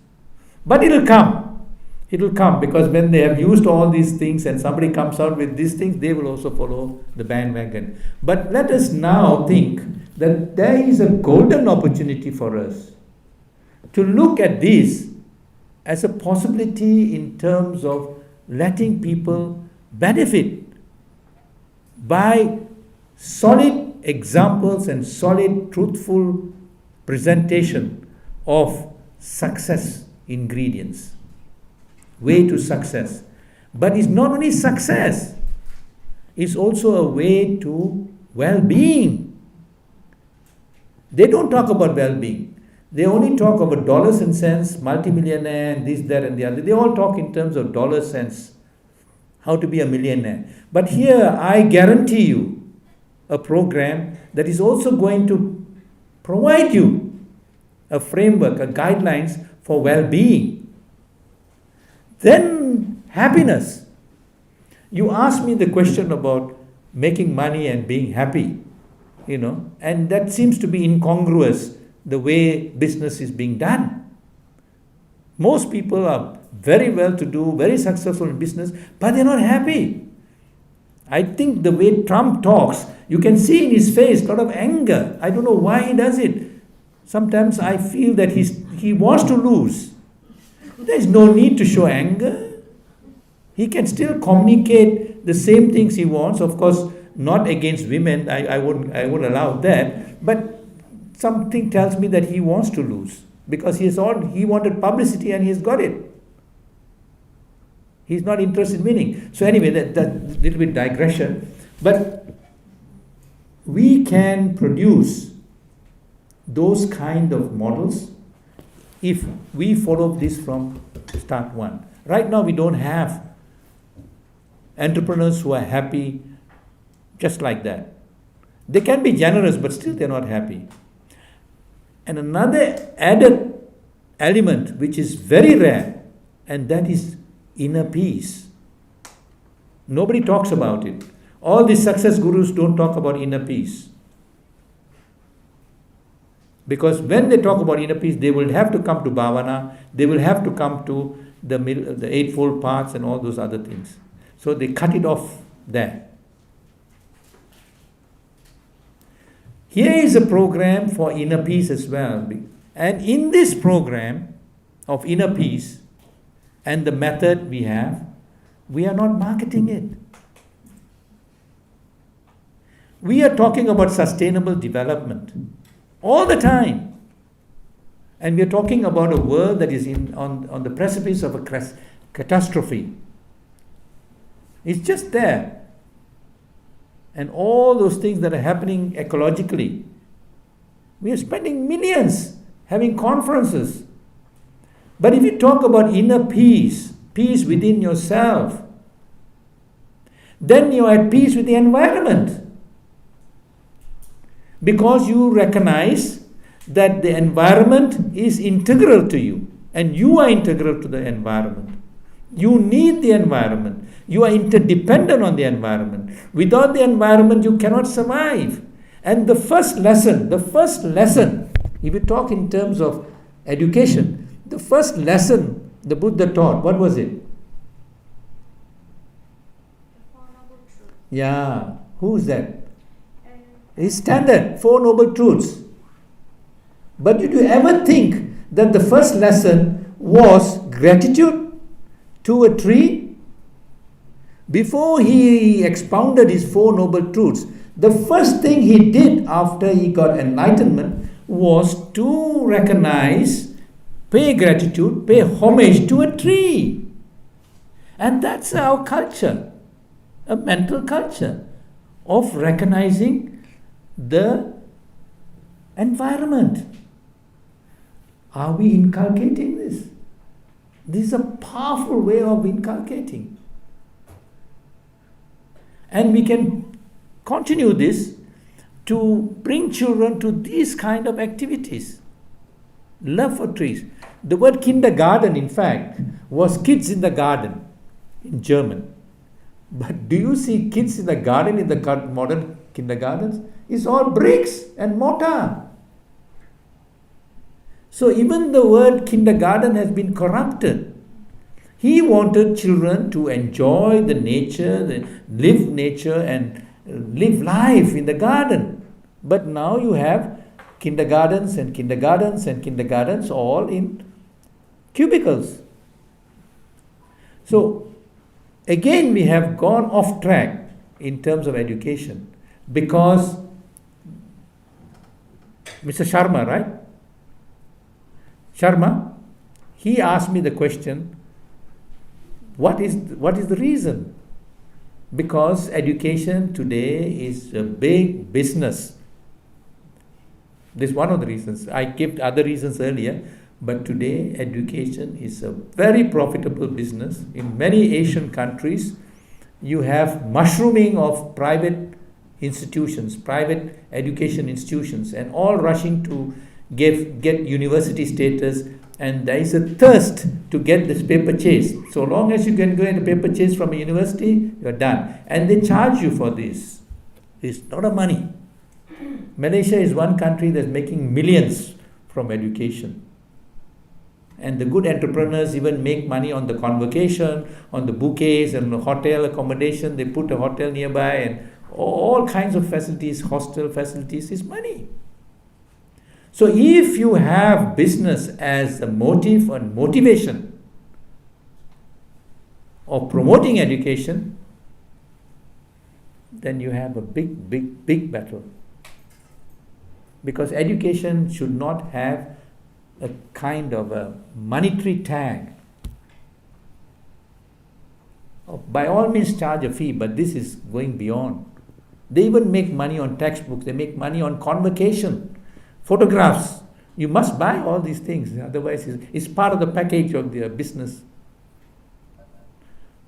But it will come. It will come, because when they have used all these things and somebody comes out with these things, they will also follow the bandwagon. But let us now think that there is a golden opportunity for us to look at this as a possibility in terms of letting people benefit by solid examples and solid, truthful presentation of success ingredients, way to success. But it's not only success, it's also a way to well-being. They don't talk about well-being. They only talk about dollars and cents, multimillionaire, and this, that, and the other. They all talk in terms of dollars, cents, how to be a millionaire. But here, I guarantee you a program that is also going to provide you a framework, a guidelines for well-being. then happiness. You asked me the question about making money and being happy, and that seems to be incongruous the way business is being done. Most people are very well to do, very successful in business, but they're not happy. I think the way Trump talks, you can see in his face a lot of anger. I don't know why he does it. Sometimes I feel that he wants to lose. There's no need to show anger. He can still communicate the same things he wants. Of course, not against women. I wouldn't allow that. But something tells me that he wants to lose because he wanted publicity and he's got it. He's not interested in winning. So anyway, that little bit digression. But we can produce those kind of models if we follow this from start one. Right now we don't have entrepreneurs who are happy just like that. They can be generous, but still they're not happy. And another added element which is very rare, and that is inner peace. Nobody talks about it. All the success gurus don't talk about inner peace. Because when they talk about inner peace, they will have to come to bhavana, they will have to come to the eightfold paths and all those other things. So they cut it off there. Here is a program for inner peace as well. And in this program of inner peace and the method we have, we are not marketing it. We are talking about sustainable development all the time. And we are talking about a world that is on the precipice of a catastrophe. It's just there. And all those things that are happening ecologically. We are spending millions having conferences. But if you talk about inner peace, peace within yourself, then you are at peace with the environment. Because you recognize that the environment is integral to you and you are integral to the environment. You need the environment. You are interdependent on the environment. Without the environment, you cannot survive. And the first lesson, if you talk in terms of education, the first lesson the Buddha taught, what was it? Yeah, who's that? His standard, Four Noble Truths. But did you ever think that the first lesson was gratitude to a tree? Before he expounded his Four Noble Truths, the first thing he did after he got enlightenment was to recognize, pay gratitude, pay homage to a tree. And that's our culture, a mental culture of recognizing the environment. Are we inculcating this? This is a powerful way of inculcating. And we can continue this to bring children to these kind of activities. Love for trees. The word kindergarten, in fact, was kids in the garden in German. But do you see kids in the garden in the modern kindergartens? It's all bricks and mortar. So even the word kindergarten has been corrupted. He wanted children to enjoy the nature, live nature and live life in the garden. But now you have kindergartens and kindergartens and kindergartens all in cubicles. So again we have gone off track in terms of education because Mr. Sharma, right? Sharma, he asked me the question, what is the reason? Because education today is a big business. This is one of the reasons. I gave other reasons earlier, but today education is a very profitable business. In many Asian countries, you have mushrooming of private institutions, private education institutions, and all rushing to get university status And there is a thirst to get this paper chase. So long as you can get a paper chase from a university, you're done. And they charge you for this. It's not a money. Malaysia is one country that's making millions from education. And the good entrepreneurs even make money on the convocation, on the bouquets and the hotel accommodation. They put a hotel nearby and all kinds of facilities, hostel facilities is money. So if you have business as a motive and motivation of promoting education, then you have a big battle. Because education should not have a kind of a monetary tag. By all means charge a fee, but this is going beyond. They even make money on textbooks, they make money on convocation. Photographs, you must buy all these things, otherwise it's part of the package of their business.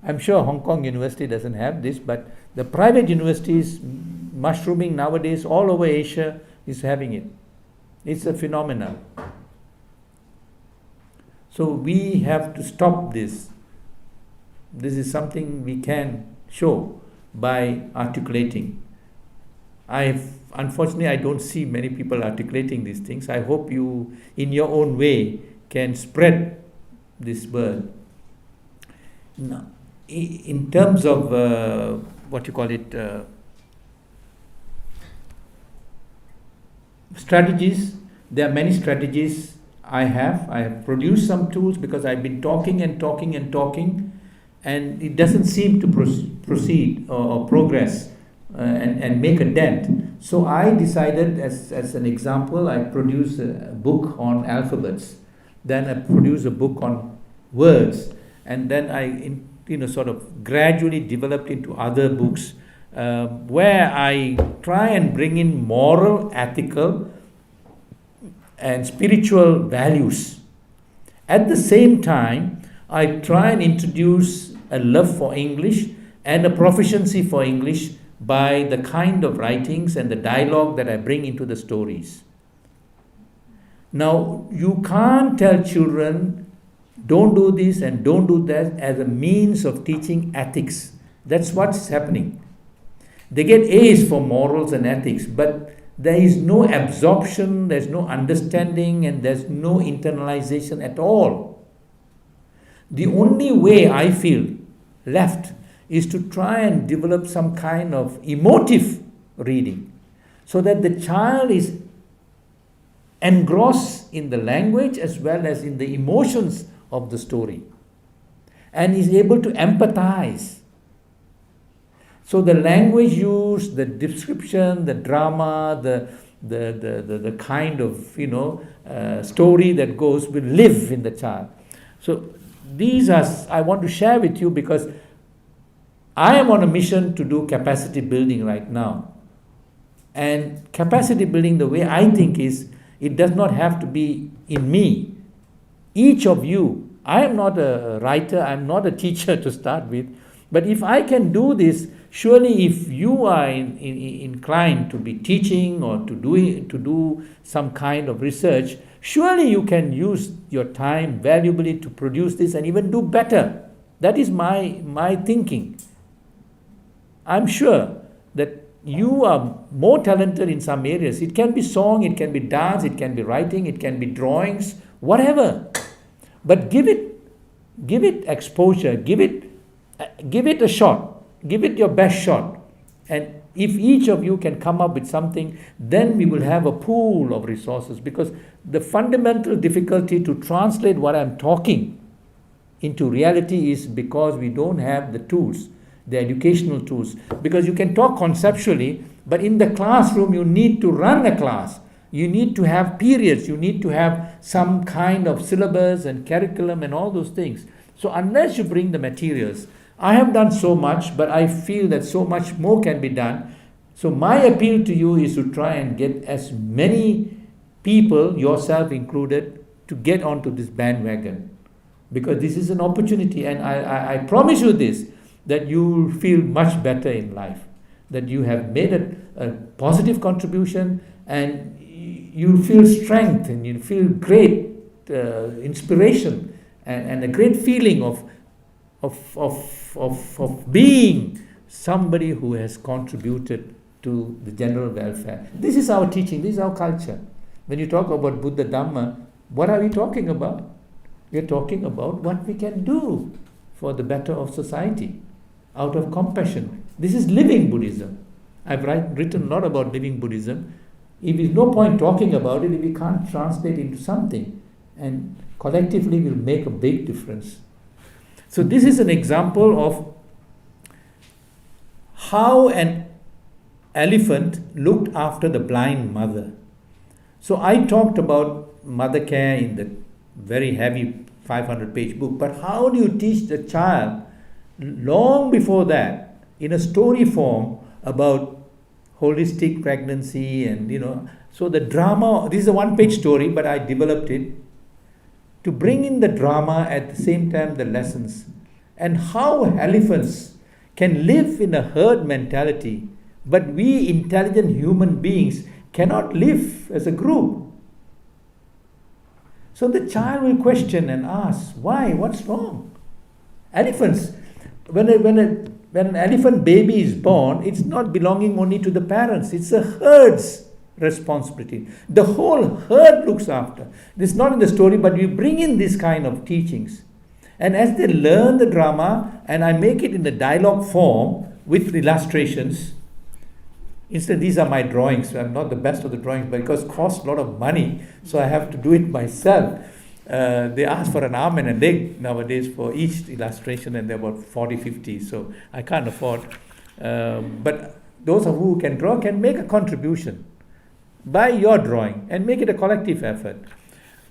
I'm sure Hong Kong University doesn't have this, but the private universities mushrooming nowadays all over Asia is having it. It's a phenomenon. So we have to stop this. This is something we can show by articulating. Unfortunately, I don't see many people articulating these things. I hope you, in your own way, can spread this word. Now, in terms of strategies, there are many strategies I have produced some tools because I've been talking, and it doesn't seem to proceed or progress and make a dent. So I decided, as an example, I produced a book on alphabets, then I produced a book on words, and then I sort of gradually developed into other books where I try and bring in moral, ethical and spiritual values. At the same time, I try and introduce a love for English and a proficiency for English by the kind of writings and the dialogue that I bring into the stories. Now, you can't tell children, don't do this and don't do that as a means of teaching ethics. That's what's happening. They get A's for morals and ethics, but there is no absorption, there's no understanding, and there's no internalization at all. The only way I feel left is to try and develop some kind of emotive reading so that the child is engrossed in the language as well as in the emotions of the story and is able to empathize. So the language used, the description, the drama, the kind of story that goes will live in the child. So these are I want to share with you because I am on a mission to do capacity building right now. And capacity building, the way I think is, it does not have to be in me. Each of you, I am not a writer, I am not a teacher to start with, but if I can do this, surely if you are inclined to be teaching or to do some kind of research, surely you can use your time valuably to produce this and even do better. That is my thinking. I'm sure that you are more talented in some areas. It can be song, it can be dance, it can be writing, it can be drawings, whatever. But give it exposure, give it a shot, give it your best shot. And if each of you can come up with something, then we will have a pool of resources, because the fundamental difficulty to translate what I'm talking into reality is because we don't have the tools, the educational tools. Because you can talk conceptually, but in the classroom you need to run a class. You need to have periods, you need to have some kind of syllabus and curriculum and all those things. So unless you bring the materials, I have done so much, but I feel that so much more can be done. So my appeal to you is to try and get as many people, yourself included, to get onto this bandwagon. Because this is an opportunity, and I promise you this, that you will feel much better in life, that you have made a positive contribution, and you feel strength and you feel great inspiration and a great feeling of being somebody who has contributed to the general welfare. This is our teaching, this is our culture. When you talk about Buddha Dhamma, what are we talking about? We are talking about what we can do for the better of society, out of compassion. This is living Buddhism. I've written a lot about living Buddhism. If there's no point talking about it if we can't translate into something, and collectively will make a big difference. So this is an example of how an elephant looked after the blind mother. So I talked about mother care in the very heavy 500-page book, but how do you teach the child long before that in a story form about holistic pregnancy and so the drama, this is a one-page story, but I developed it to bring in the drama at the same time the lessons, and how elephants can live in a herd mentality, but we intelligent human beings cannot live as a group. So the child will question and ask, why? What's wrong? Elephants, when an elephant baby is born, it's not belonging only to the parents, it's a herd's responsibility. The whole herd looks after. This is not in the story, but we bring in this kind of teachings. And as they learn the drama, and I make it in the dialogue form with illustrations, instead these are my drawings. I'm not the best of the drawings, but because it costs a lot of money, so I have to do it myself. They ask for an arm and a leg nowadays for each illustration, and they're about 40, 50, so I can't afford. But those of who can draw can make a contribution by your drawing and make it a collective effort.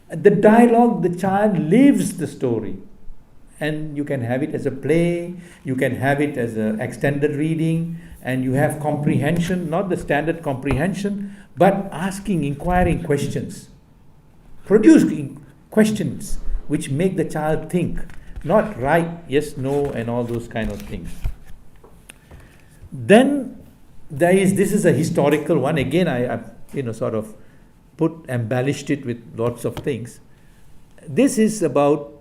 The dialogue, the child lives the story, and you can have it as a play, you can have it as an extended reading, and you have comprehension, not the standard comprehension, but asking, inquiring questions. Produce questions which make the child think, not right, yes, no, and all those kind of things. Then this is a historical one. Again, I sort of embellished it with lots of things. This is about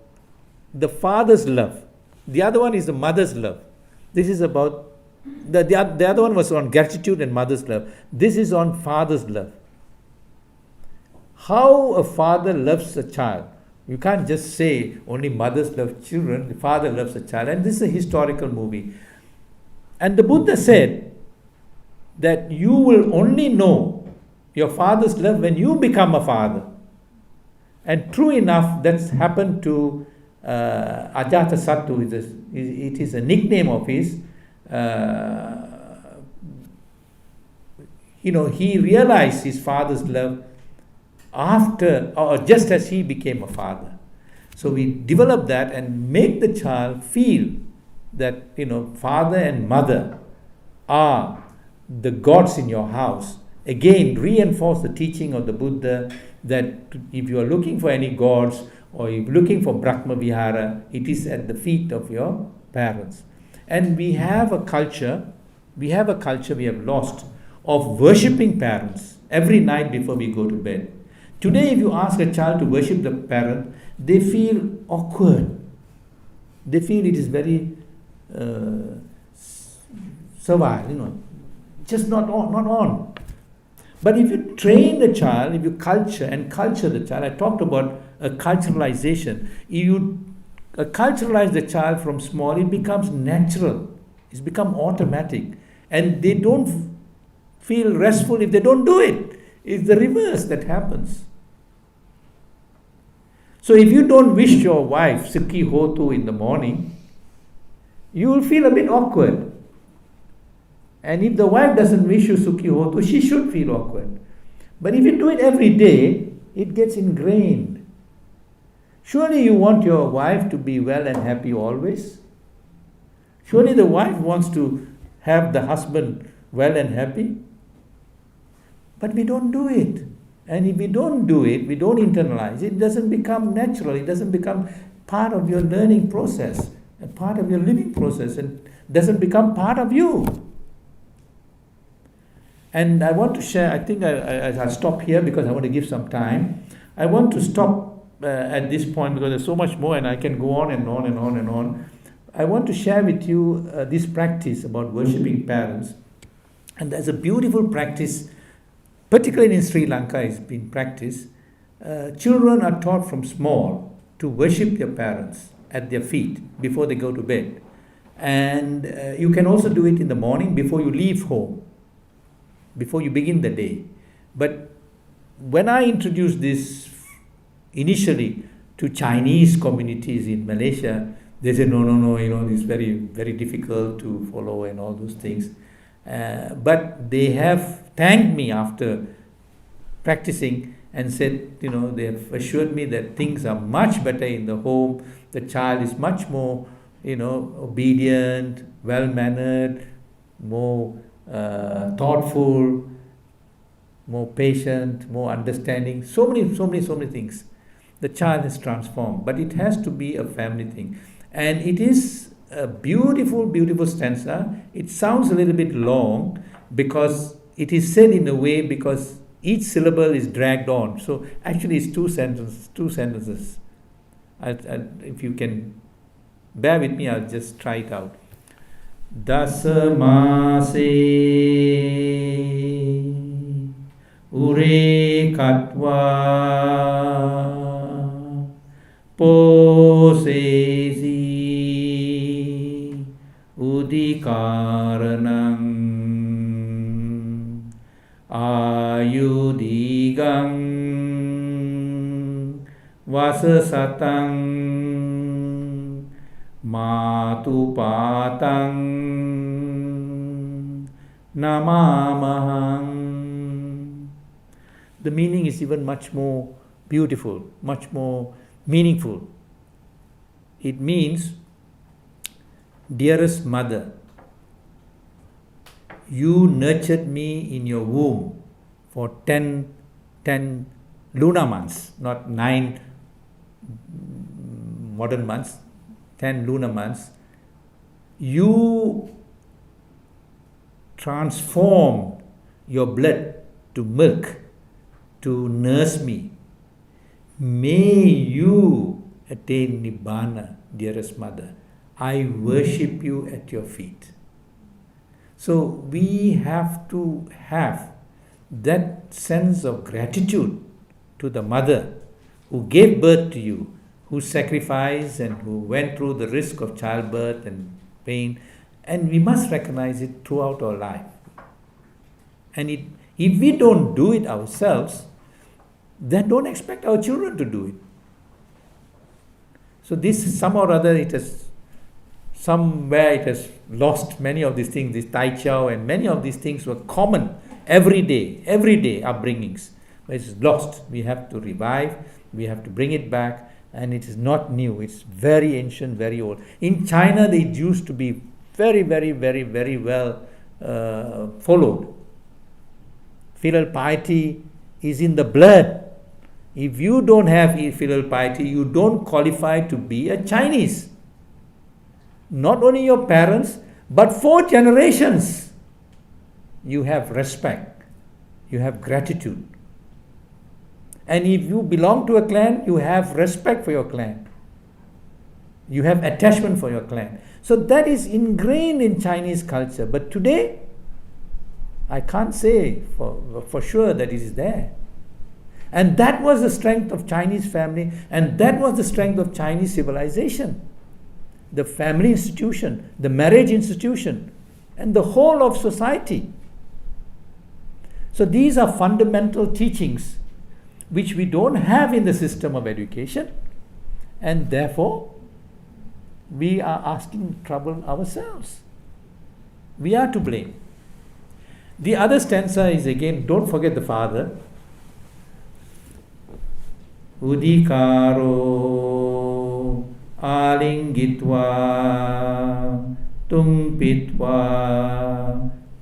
the father's love. The other one is the mother's love. This is about the other one was on gratitude and mother's love. This is on father's love. How a father loves a child. You can't just say only mothers love children, the father loves a child. And this is a historical movie. And the Buddha said that you will only know your father's love when you become a father. And true enough, that's happened to Ajatasattu. It is a nickname of his. He realized his father's love after or just as he became a father. So we develop that and make the child feel that father and mother are the gods in your house. Again, reinforce the teaching of the Buddha that if you are looking for any gods or if you're looking for Brahma Vihara, it is at the feet of your parents. And we have a culture we have lost of worshipping parents every night before we go to bed. Today, if you ask a child to worship the parent, they feel awkward. They feel it is very servile, just not on. But if you train the child, if you culture the child, I talked about a culturalization. If you culturalize the child from small, it becomes natural. It's become automatic. And they don't feel restful if they don't do it. It's the reverse that happens. So if you don't wish your wife SUKHI HOTHU in the morning, you will feel a bit awkward. And if the wife doesn't wish you SUKHI HOTHU, she should feel awkward. But if you do it every day, it gets ingrained. Surely you want your wife to be well and happy always. Surely the wife wants to have the husband well and happy. But we don't do it. And if we don't do it, we don't internalize it, it doesn't become natural, it doesn't become part of your learning process, a part of your living process, and doesn't become part of you. And I want to share, I think I'll stop here because I want to give some time. I want to stop at this point, because there's so much more and I can go on and on and on and on. I want to share with you this practice about worshipping parents. And there's a beautiful practice, particularly in Sri Lanka, it's been practiced. Children are taught from small to worship their parents at their feet before they go to bed. And you can also do it in the morning before you leave home, before you begin the day. But when I introduced this initially to Chinese communities in Malaysia, they said, no, it's very, very difficult to follow and all those things. But they have thanked me after practicing and said, they have assured me that things are much better in the home. The child is much more, obedient, well-mannered, more thoughtful, more patient, more understanding. So many things. The child is transformed, but it has to be a family thing. And it is a beautiful, beautiful stanza. It sounds a little bit long because it is said in a way because each syllable is dragged on. So actually it's two sentences. If you can bear with me, I'll just try it out. Dasamase ure katva posesi udikaranang ayudigang vasasatang matupatang namamahang. The meaning is even much more beautiful, much more meaningful. It means, dearest mother, you nurtured me in your womb for 10 lunar months, not 9 modern months, 10 lunar months. You transformed your blood to milk to nurse me. May you attain Nibbana, dearest mother. I worship you at your feet. So we have to have that sense of gratitude to the mother who gave birth to you, who sacrificed and who went through the risk of childbirth and pain. And we must recognize it throughout our life. And if we don't do it ourselves, then don't expect our children to do it. So this, some or other, it has lost many of these things, this Tai Chow and many of these things were common everyday upbringings. But it's lost. We have to revive, we have to bring it back, and it is not new. It's very ancient, very old. In China, it used to be very, very, very, very well followed. Filial piety is in the blood. If you don't have filial piety, you don't qualify to be a Chinese. Not only your parents, but 4 generations. You have respect. You have gratitude. And if you belong to a clan, you have respect for your clan. You have attachment for your clan. So that is ingrained in Chinese culture. But today, I can't say for sure that it is there. And that was the strength of Chinese family, and that was the strength of Chinese civilization. The family institution, the marriage institution, and the whole of society. So these are fundamental teachings which we don't have in the system of education, and therefore we are asking trouble ourselves. We are to blame. The other stanza is again, don't forget the father. Udikaro alingitva tumpitva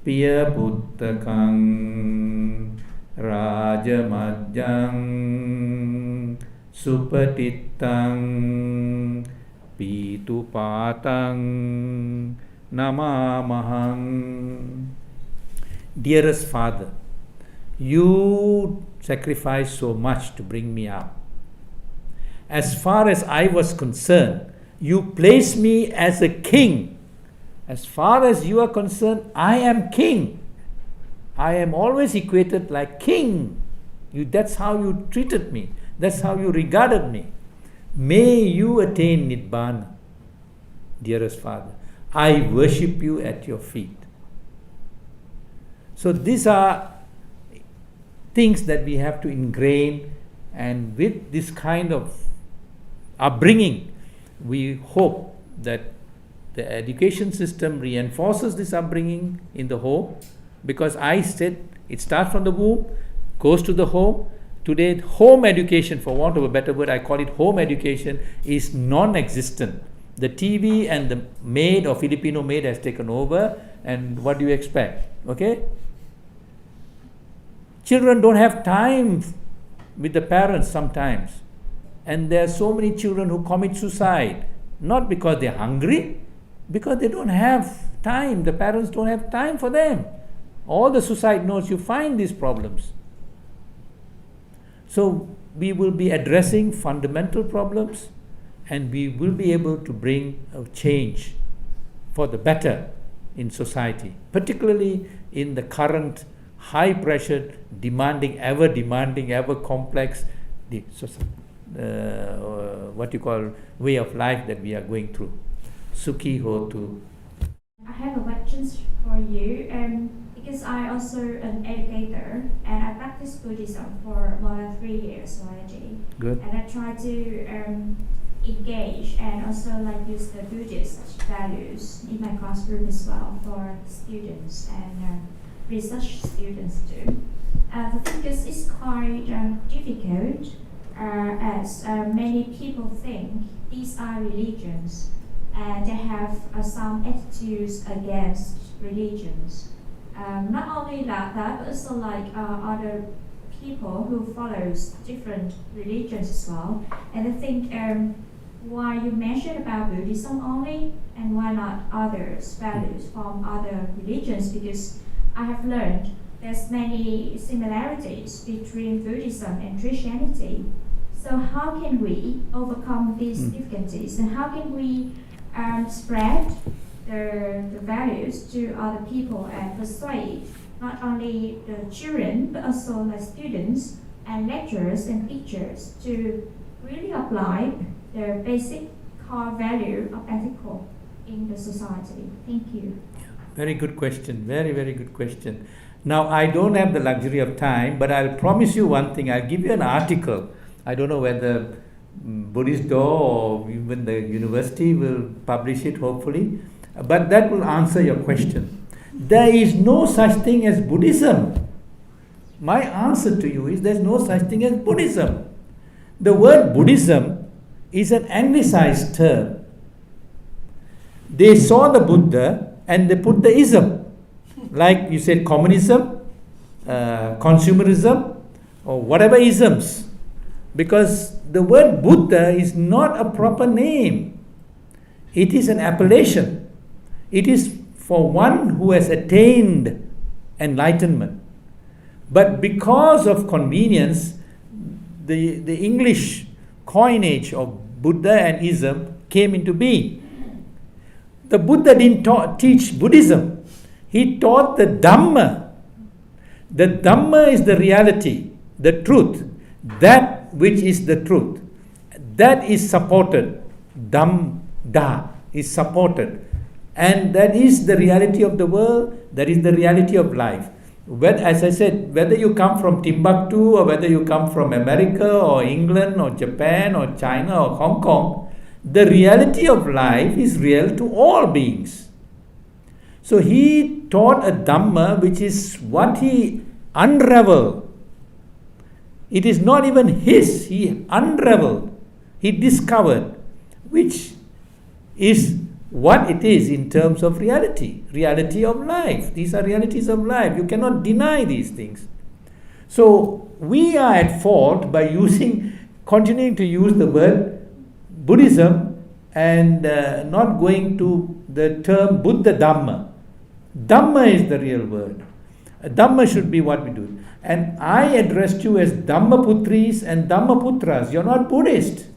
piyaputtakang rajamadjang supatittang pitupatang namamahang. Dearest father, you sacrificed so much to bring me up. as far as I was concerned, you placed me as a king. As far as you are concerned, I am king. I am always equated like king. That's how you treated me. That's how you regarded me. May you attain Nibbana, dearest Father. I worship you at your feet. So these are things that we have to ingrain, and with this kind of upbringing, we hope that the education system reinforces this upbringing in the home, because I said it starts from the womb, goes to the home. Today, home education, for want of a better word, I call it home education, is non-existent. The TV and the maid or Filipino maid has taken over, and what do you expect? Okay? Children don't have time with the parents sometimes. And there are so many children who commit suicide, not because they're hungry, because they don't have time. The parents don't have time for them. All the suicide notes, you find these problems. So we will be addressing fundamental problems, and we will be able to bring a change for the better in society, particularly in the current high pressure, demanding, ever complex, what you call way of life that we are going through. SUKHI HOTHU. I have a question for you. Because I also an educator and I practice Buddhism for more than 3 years already. Good. And I try to engage and also like use the Buddhist values in my classroom as well for students and research students too. The thing is, it's quite difficult as many people think these are religions and they have some attitudes against religions. Not only that, but also like other people who follows different religions as well. And I think why you mentioned about Buddhism only and why not others values from other religions, because I have learned there's many similarities between Buddhism and Christianity. So how can we overcome these difficulties, and how can we spread the values to other people and persuade not only the children but also the students and lecturers and teachers to really apply the basic core value of ethical in the society? Thank you. Very good question. Very, very good question. Now, I don't have the luxury of time, but I'll promise you one thing. I'll give you an article. I don't know whether Buddhist or even the university will publish it, hopefully. But that will answer your question. There is no such thing as Buddhism. My answer to you is there's no such thing as Buddhism. The word Buddhism is an anglicized term. They saw the Buddha and they put the ism. Like you said, communism, consumerism, or whatever isms. Because the word Buddha is not a proper name. It is an appellation. It is for one who has attained enlightenment. But because of convenience, the English coinage of Buddha and ism came into being. The Buddha didn't teach Buddhism. He taught the Dhamma. The Dhamma is the reality, the truth, that which is the truth. That is supported. Dhamma is supported. And that is the reality of the world, that is the reality of life. As I said, whether you come from Timbuktu or whether you come from America or England or Japan or China or Hong Kong, the reality of life is real to all beings. So he taught a Dhamma which is what he unraveled. It is not even his, he unraveled, he discovered, which is what it is in terms of reality of life. These are realities of life. You cannot deny these things. So we are at fault by continuing to use the word Buddhism and not going to the term Buddha Dhamma. Dhamma is the real word. Dhamma should be what we do. And I addressed you as Dhammaputris and Dhammaputras. You're not Buddhist.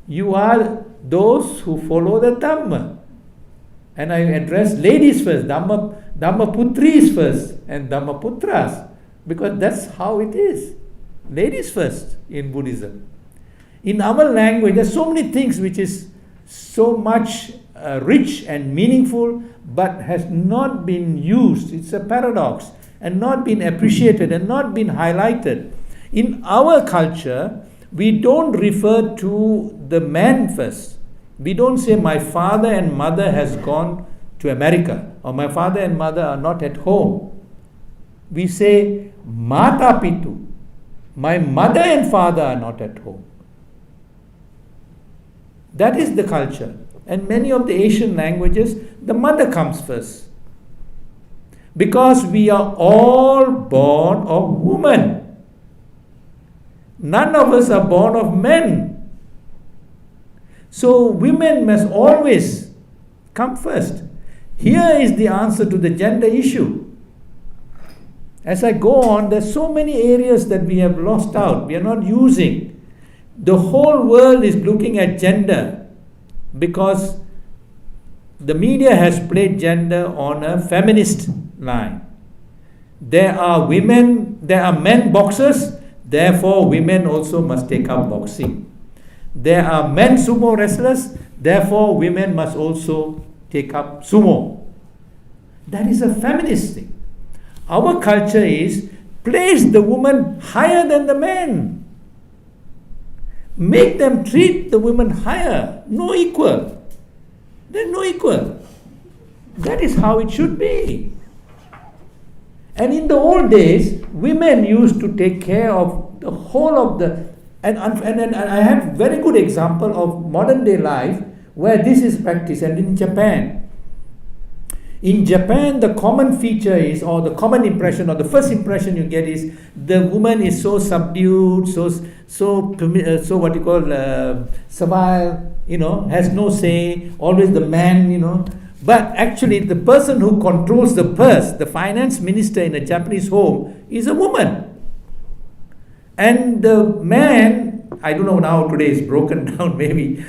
You are those who follow the Dhamma. And I address ladies first, Dhamma Putris first, and Dhamma Putras, because that's how it is. Ladies first in Buddhism. In our language, there's so many things which is so much rich and meaningful, but has not been used. It's a paradox, and not been appreciated and not been highlighted. In our culture, we don't refer to the man first. We don't say my father and mother has gone to America, or my father and mother are not at home. We say Mata Pitu. My mother and father are not at home. That is the culture. And many of the Asian languages, the mother comes first. Because we are all born of woman. None of us are born of men. So women must always come first. Here is the answer to the gender issue. As I go on, there's so many areas that we have lost out, we are not using. The whole world is looking at gender because the media has played gender on a feminist line. There are men boxers, therefore women also must take up boxing. There are men sumo wrestlers, therefore women must also take up sumo. That is a feminist thing. Our culture is place the woman higher than the man. Make them treat the women higher, no equal. There's no equal. That is how it should be. And in the old days, women used to take care of the whole of the... And I have very good example of modern day life where this is practiced. And in Japan, the common feature is, or the common impression, or the first impression you get is, the woman is so subdued, so what you call servile, has no say, always the man, But actually, the person who controls the purse, the finance minister in a Japanese home, is a woman. And the man, I don't know now, today is broken down maybe,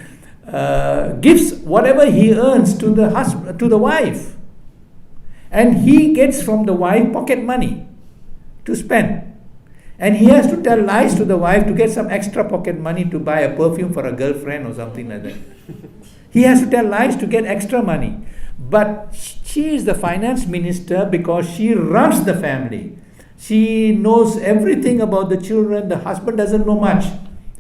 gives whatever he earns to the husband, to the wife. And he gets from the wife pocket money to spend. And he has to tell lies to the wife to get some extra pocket money to buy a perfume for a girlfriend or something like that. He has to tell lies to get extra money. But she is the finance minister because she runs the family. She knows everything about the children. The husband doesn't know much.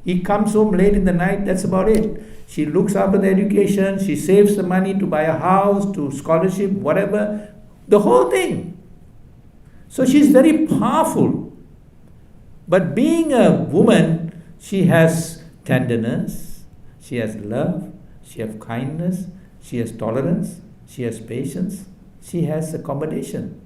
He comes home late in the night, that's about it. She looks after the education. She saves the money to buy a house, to scholarship, whatever. The whole thing. So she's very powerful. But being a woman, she has tenderness, she has love, she has kindness, she has tolerance, she has patience, she has accommodation.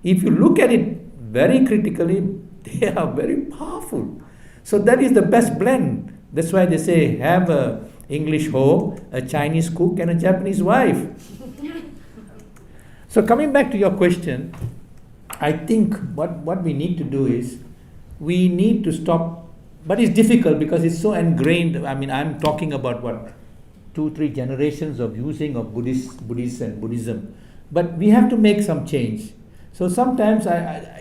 If you look at it very critically, they are very powerful. So that is the best blend. That's why they say have an English home, a Chinese cook, and a Japanese wife. So coming back to your question, I think what we need to do is, we need to stop, but it's difficult because it's so ingrained. I mean, I'm talking about 2-3 generations of using of Buddhists and Buddhism. But we have to make some change. So sometimes,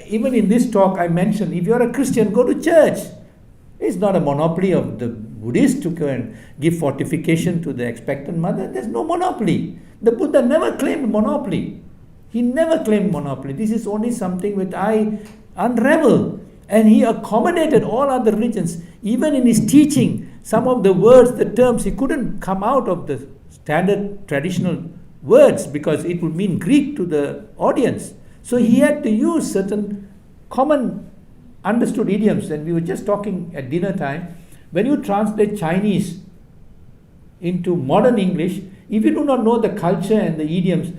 even in this talk, I mentioned, if you're a Christian, go to church. It's not a monopoly of the Buddhists to go and give fortification to the expectant mother. There's no monopoly. The Buddha never claimed monopoly. He never claimed monopoly. This is only something which I unravel. And he accommodated all other religions. Even in his teaching, some of the words, the terms, he couldn't come out of the standard traditional words because it would mean Greek to the audience. So he had to use certain common understood idioms. And we were just talking at dinner time, when you translate Chinese into modern English, if you do not know the culture and the idioms,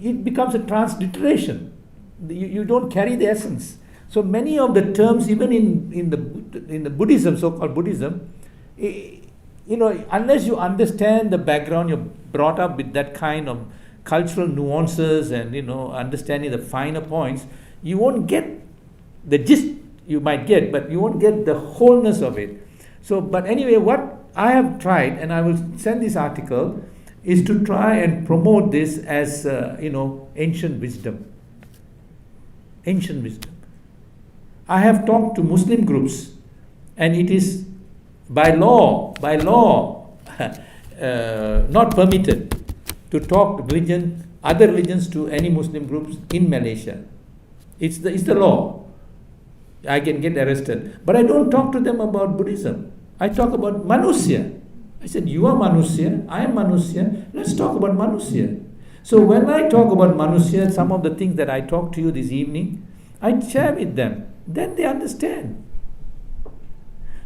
it becomes a transliteration. You don't carry the essence. So many of the terms, even in the Buddhism, so-called Buddhism, unless you understand the background, you're brought up with that kind of cultural nuances and understanding the finer points, you won't get the gist. You might get, but you won't get the wholeness of it. So, but anyway, what I have tried, and I will send this article, is to try and promote this as, ancient wisdom. Ancient wisdom. I have talked to Muslim groups, and it is by law, not permitted to talk other religions to any Muslim groups in Malaysia. It's the law. I can get arrested. But I don't talk to them about Buddhism. I talk about Manusya. I said, you are Manusya, I am Manusya, let's talk about Manusya. So when I talk about Manusya, some of the things that I talk to you this evening, I share with them. Then they understand.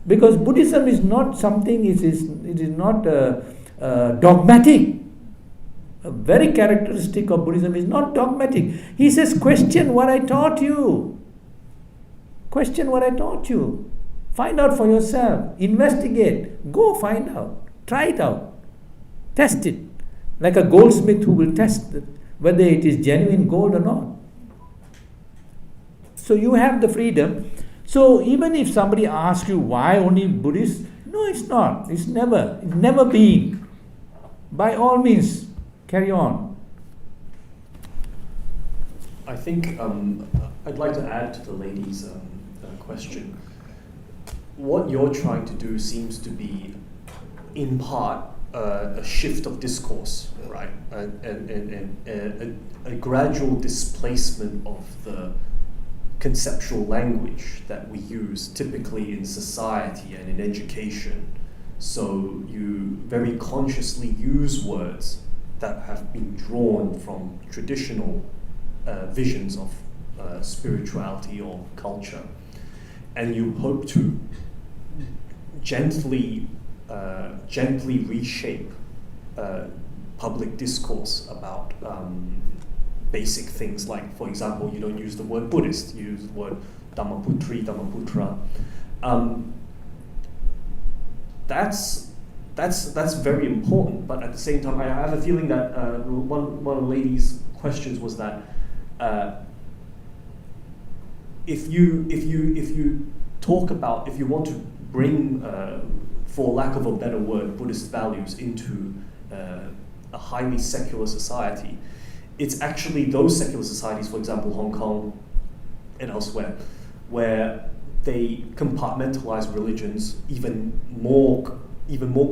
Because Buddhism is not something, it is not dogmatic. A very characteristic of Buddhism is not dogmatic. He says, question what I taught you. Question what I taught you. Find out for yourself. Investigate. Go find out. Try it out. Test it. Like a goldsmith who will test whether it is genuine gold or not. So you have the freedom. So even if somebody asks you why only Buddhists, no, it's not. It's never been. By all means, carry on. I think I'd like to add to the lady's question. What you're trying to do seems to be, in part, a shift of discourse, right? And a gradual displacement of the conceptual language that we use typically in society and in education. So you very consciously use words that have been drawn from traditional visions of spirituality or culture, and you hope to gently reshape public discourse about basic things like, for example, you don't use the word Buddhist, you use the word Dhammaputri, Dhammaputra. That's very important, but at the same time, I have a feeling that one of the lady's questions was that if you want to bring, for lack of a better word, Buddhist values into a highly secular society, it's actually those secular societies, for example, Hong Kong and elsewhere, where they compartmentalize religions even more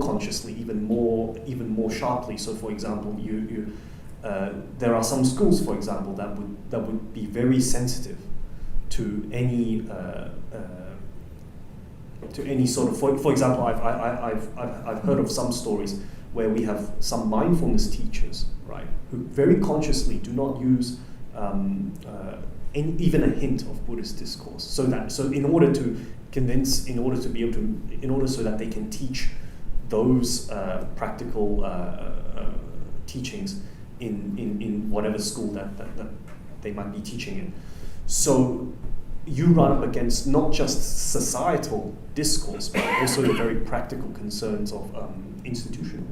consciously, even more sharply. So, for example, there are some schools, for example, that would be very sensitive to any sort of, for example, I've heard of some stories where we have some mindfulness teachers, right, who very consciously do not use even a hint of Buddhist discourse, so in order so that they can teach those practical teachings in whatever school that they might be teaching in. So you run up against not just societal discourse, but also the very practical concerns of institutional.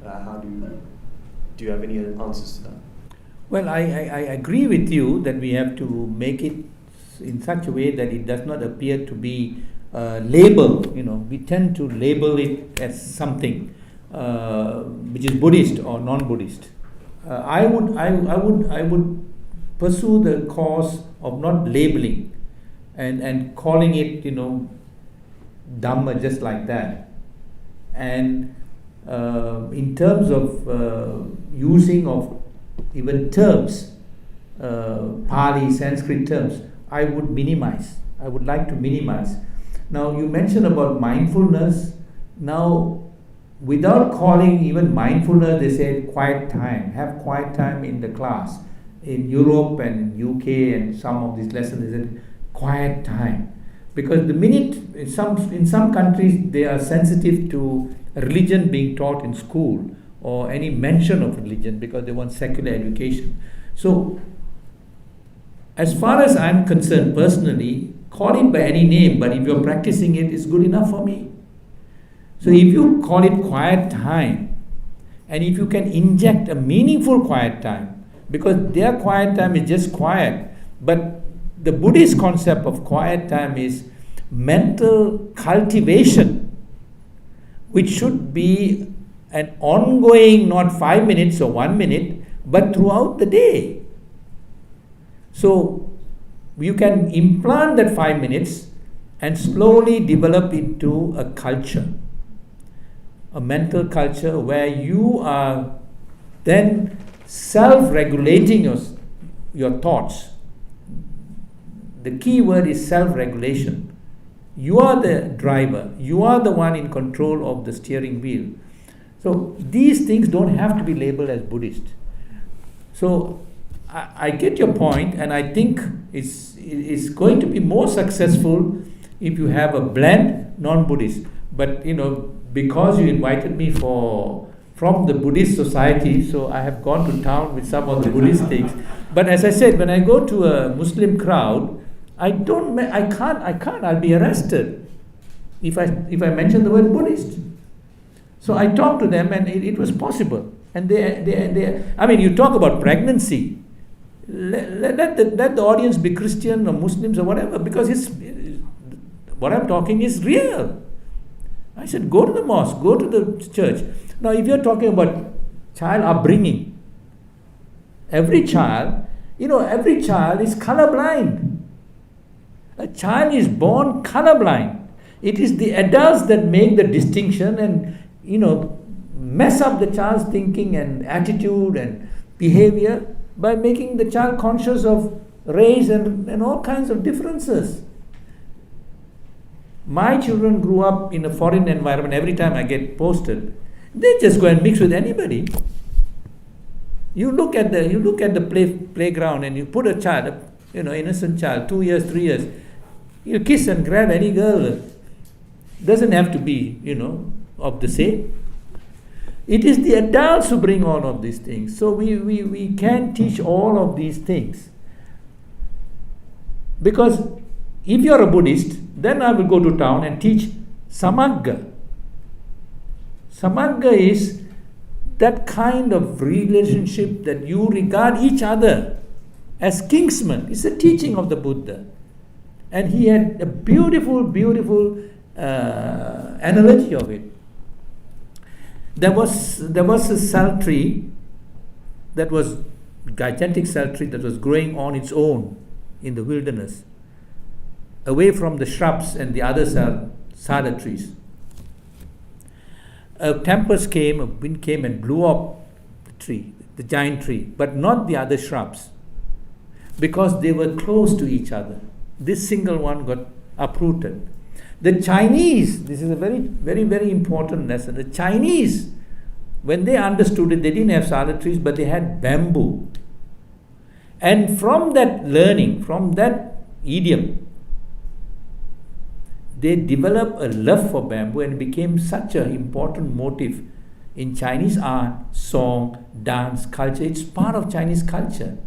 How do you have any answers to that? Well, I agree with you that we have to make it in such a way that it does not appear to be labeled. We tend to label it as something which is Buddhist or non-Buddhist. I would pursue the cause of not labeling and calling it, Dhamma just like that. And in terms of using of even terms, Pali, Sanskrit terms, I would like to minimize. Now, you mentioned about mindfulness. Now, without calling even mindfulness, they say quiet time. Have quiet time in the class. In Europe and UK and some of these lessons, they said quiet time. Because the minute, in some countries, they are sensitive to religion being taught in school or any mention of religion because they want secular education. So, as far as I'm concerned personally, call it by any name, but if you're practicing it, it's good enough for me. So if you call it quiet time, and if you can inject a meaningful quiet time, because their quiet time is just quiet, but the Buddhist concept of quiet time is mental cultivation which should be an ongoing, not 5 minutes or 1 minute, but throughout the day. So you can implant that 5 minutes and slowly develop into a culture, a mental culture where you are then self-regulating your thoughts. The key word is self-regulation. You are the driver. You are the one in control of the steering wheel. So these things don't have to be labeled as Buddhist. So I get your point, and I think it's going to be more successful if you have a blend non-Buddhist. But because you invited me from the Buddhist society, so I have gone to town with some of the Buddhist things. But as I said, when I go to a Muslim crowd, I can't. I'll be arrested if I mention the word Buddhist. So I talked to them, and it was possible. And they I mean, you talk about pregnancy. Let the audience be Christian or Muslims or whatever, because what I'm talking is real. I said, go to the mosque, go to the church. Now, if you're talking about child upbringing, every child is colorblind. A child is born colorblind. It is the adults that make the distinction and, mess up the child's thinking and attitude and behavior by making the child conscious of race and all kinds of differences. My children grew up in a foreign environment. Every time I get posted, they just go and mix with anybody. You look at the playground and you put a child, innocent child, 2 years, 3 years, you kiss and grab any girl. Doesn't have to be, of the same. It is the adults who bring all of these things. So we can teach all of these things. Because if you're a Buddhist, then I will go to town and teach Samagga. Samagga is that kind of relationship that you regard each other as kinsmen. It's a teaching of the Buddha. And he had a beautiful, beautiful analogy of it. There was a cell tree that was gigantic cell tree that was growing on its own in the wilderness, away from the shrubs and the other sada trees. A tempest came, a wind came and blew up the tree, the giant tree, but not the other shrubs, because they were close to each other. This single one got uprooted. The Chinese, this is a very, very, very important lesson. The Chinese, when they understood it, they didn't have sada trees, but they had bamboo. And from that learning, from that idiom, they developed a love for bamboo, and it became such an important motif in Chinese art, song, dance, culture. It's part of Chinese culture,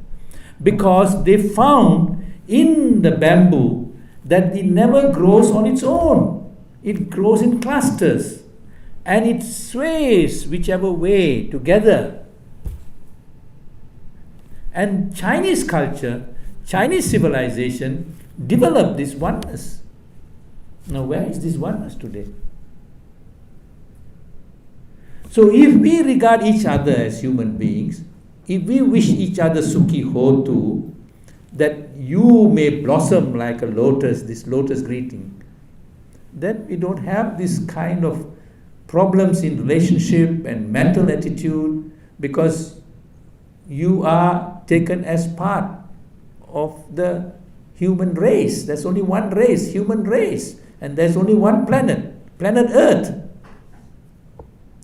because they found in the bamboo that it never grows on its own. It grows in clusters, and it sways whichever way together. And Chinese culture, Chinese civilization developed this oneness. Now, where is this oneness today? So if we regard each other as human beings, if we wish each other SUKHI, HOTHU, that you may blossom like a lotus, this lotus greeting, then we don't have this kind of problems in relationship and mental attitude, because you are taken as part of the human race. There's only one race, human race, and there's only one planet, planet Earth.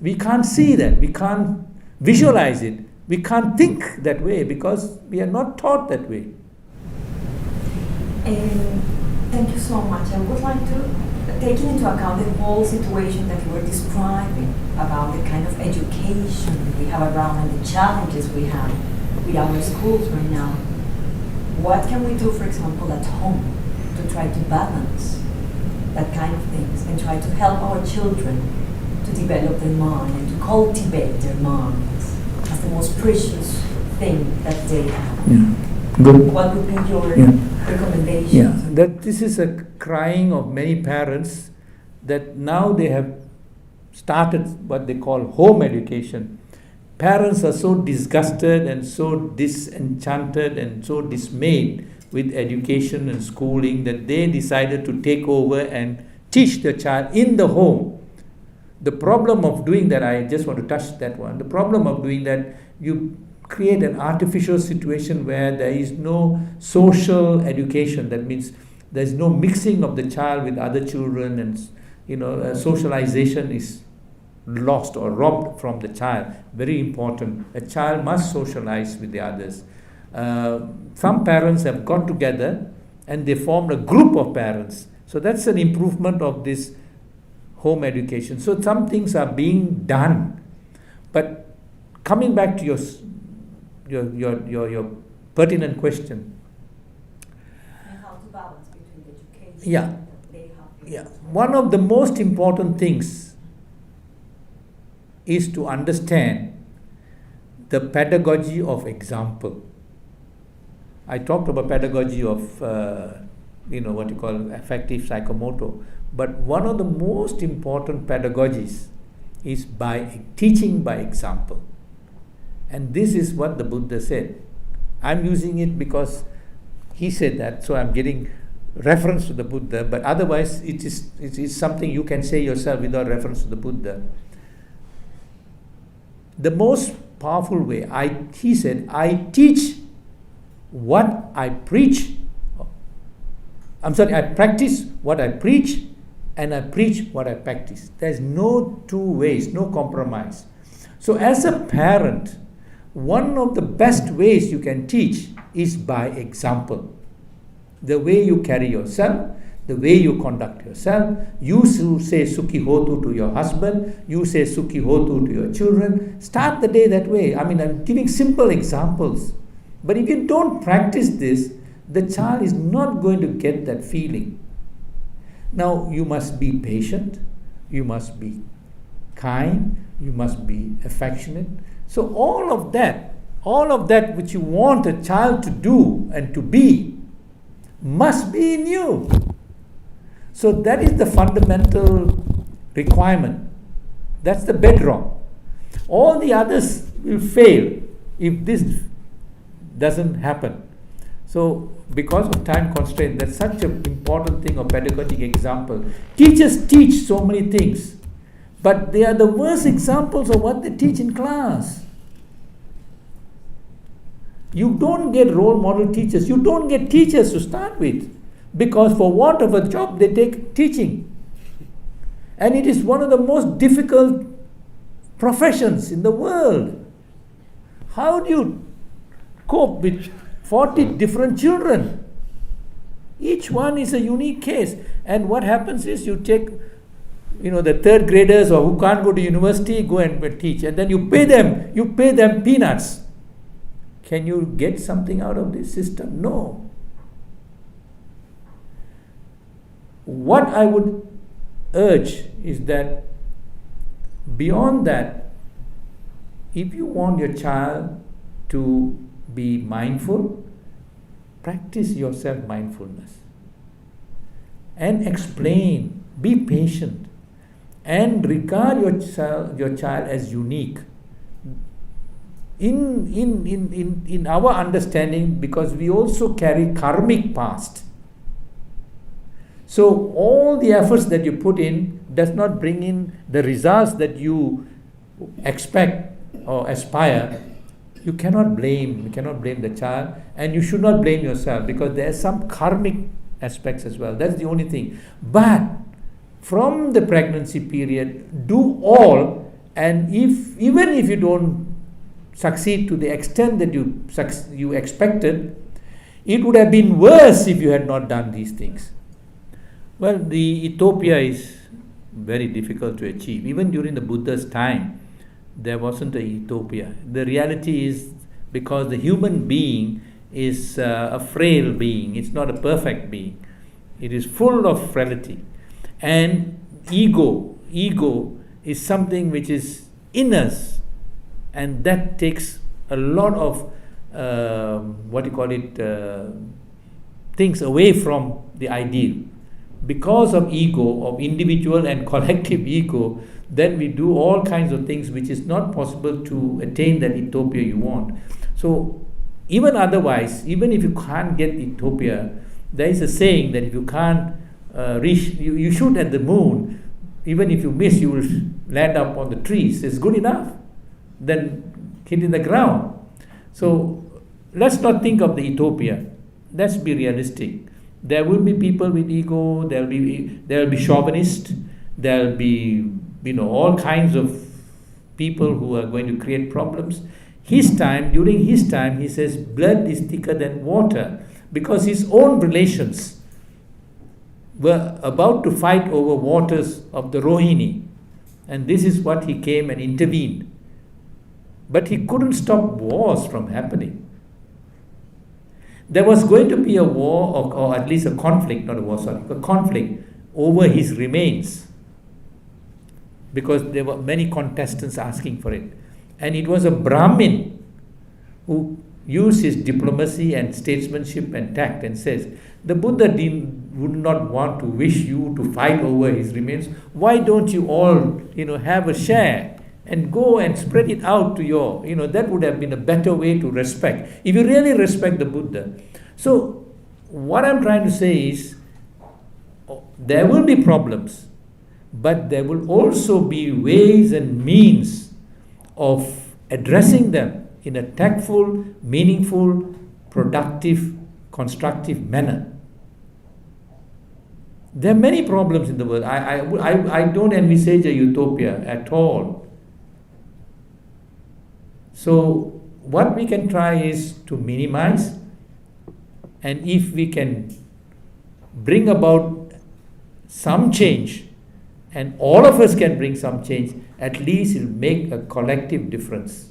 We can't see that, we can't visualize it, we can't think that way, because we are not taught that way. Thank you so much. I would like to, taking into account the whole situation that you were describing about the kind of education we have around and the challenges we have with our schools right now, what can we do, for example, at home to try to balance that kind of things and try to help our children to develop their mind and to cultivate their minds as the most precious thing that they have? Yeah. Good. What would be your recommendations? Yeah, that this is a crying of many parents, that now they have started what they call home education, parents are so disgusted and so disenchanted and so dismayed with education and schooling that they decided to take over and teach the child in the home. The problem of doing that, I just want to touch that one. The problem of doing that, you create an artificial situation where there is no social education. That means there is no mixing of the child with other children, and socialization is lost or robbed from the child. Very important. A child must socialize with the others. Some parents have got together and they formed a group of parents. So that's an improvement of this home education. So some things are being done. But coming back to your pertinent question. And how to balance between education Yeah. and they have. Yeah. One of the most important things is to understand the pedagogy of example. I talked about pedagogy of what you call affective psychomotor, but one of the most important pedagogies is by teaching by example. And this is what the Buddha said. I'm using it because he said that, so I'm getting reference to the Buddha, but otherwise it is something you can say yourself without reference to the Buddha. The most powerful way, he said, I teach what I preach. I practice what I preach, and I preach what I practice. There's no two ways, no compromise. So as a parent, one of the best ways you can teach is by example. The way you carry yourself, the way you conduct yourself. You say SUKHI HOTHU to your husband, you say SUKHI HOTHU to your children. Start the day that way. I'm giving simple examples. But if you don't practice this, the child is not going to get that feeling. Now, you must be patient, you must be kind, you must be affectionate. So all of that which you want a child to do and to be, must be in you. So that is the fundamental requirement. That's the bedrock. All the others will fail if this doesn't happen. So because of time constraint, that's such an important thing of pedagogic example. Teachers teach so many things, but they are the worst examples of what they teach in class. You don't get role model teachers. You don't get teachers to start with, because for want of a job, they take teaching. And it is one of the most difficult professions in the world. How do you cope with 40 different children? Each one is a unique case. And what happens is you take the third graders or who can't go to university, go and teach, and then you pay them peanuts. Can you get something out of this system? No. What I would urge is that beyond that, if you want your child to be mindful, practice your self-mindfulness and explain, be patient, and regard your child as unique. In our understanding, because we also carry karmic past. So all the efforts that you put in does not bring in the results that you expect or aspire. You cannot blame the child, and you should not blame yourself, because there are some karmic aspects as well. That's the only thing. But from the pregnancy period, do all, and even if you don't succeed to the extent that you expected, it would have been worse if you had not done these things. Well, the utopia is very difficult to achieve. Even during the Buddha's time, there wasn't a utopia. The reality is, because the human being is a frail being, it's not a perfect being. It is full of frailty. And ego is something which is in us, and that takes a lot of things away from the ideal. Because of ego, of individual and collective ego, then we do all kinds of things which is not possible to attain that utopia you want. So even otherwise, even if you can't get utopia, there is a saying that if you can't reach, you shoot at the moon, even if you miss, you will land up on the trees. It's good enough. Then hit in the ground. So let's not think of the utopia. Let's be realistic. There will be people with ego. There will be chauvinists. There will be all kinds of people who are going to create problems. During his time, he says blood is thicker than water, because his own relations were about to fight over waters of the Rohini, and this is what he came and intervened. But he couldn't stop wars from happening. There was going to be a war, or at least a conflict, not a war, sorry, a conflict over his remains, because there were many contestants asking for it. And it was a Brahmin who used his diplomacy and statesmanship and tact and says, the Buddha would not want to wish you to fight over his remains. Why don't you all, have a share and go and spread it out to your, that would have been a better way to respect, if you really respect the Buddha. So what I'm trying to say is, there will be problems, but there will also be ways and means of addressing them in a tactful, meaningful, productive, constructive manner. There are many problems in the world. I don't envisage a utopia at all. So what we can try is to minimize, and if we can bring about some change, and all of us can bring some change, at least it will make a collective difference.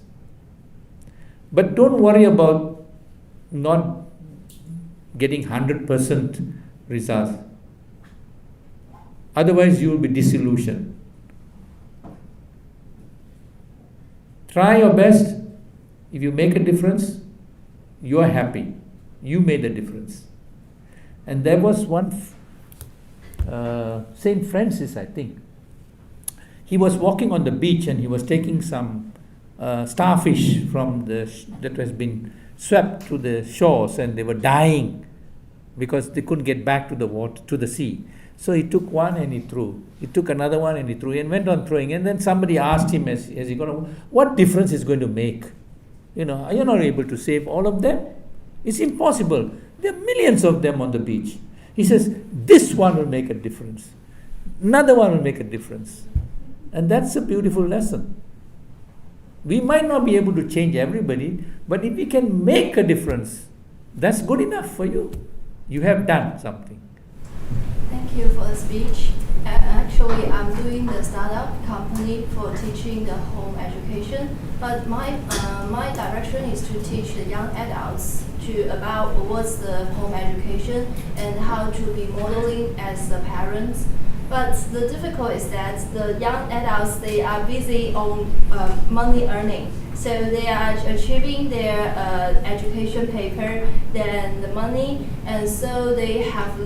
But don't worry about not getting 100% results. Otherwise you will be disillusioned. Try your best. If you make a difference, you are happy. You made a difference. And there was one St. Francis, I think. He was walking on the beach and he was taking some starfish from that has been swept to the shores, and they were dying because they couldn't get back to the water, to the sea. So he took one and he threw. He took another one and he threw, and went on throwing. And then somebody asked him as he got on, what difference is going to make? You're not able to save all of them. It's impossible. There are millions of them on the beach. He says, this one will make a difference. Another one will make a difference. And that's a beautiful lesson. We might not be able to change everybody, but if we can make a difference, that's good enough for you. You have done something. Thank you for the speech. Actually, I'm doing the startup company for teaching the home education, but my direction is to teach the young adults about what's the home education and how to be modeling as the parents. But the difficulty is that the young adults, they are busy on money earning. So they are achieving their education paper, then the money, and so they have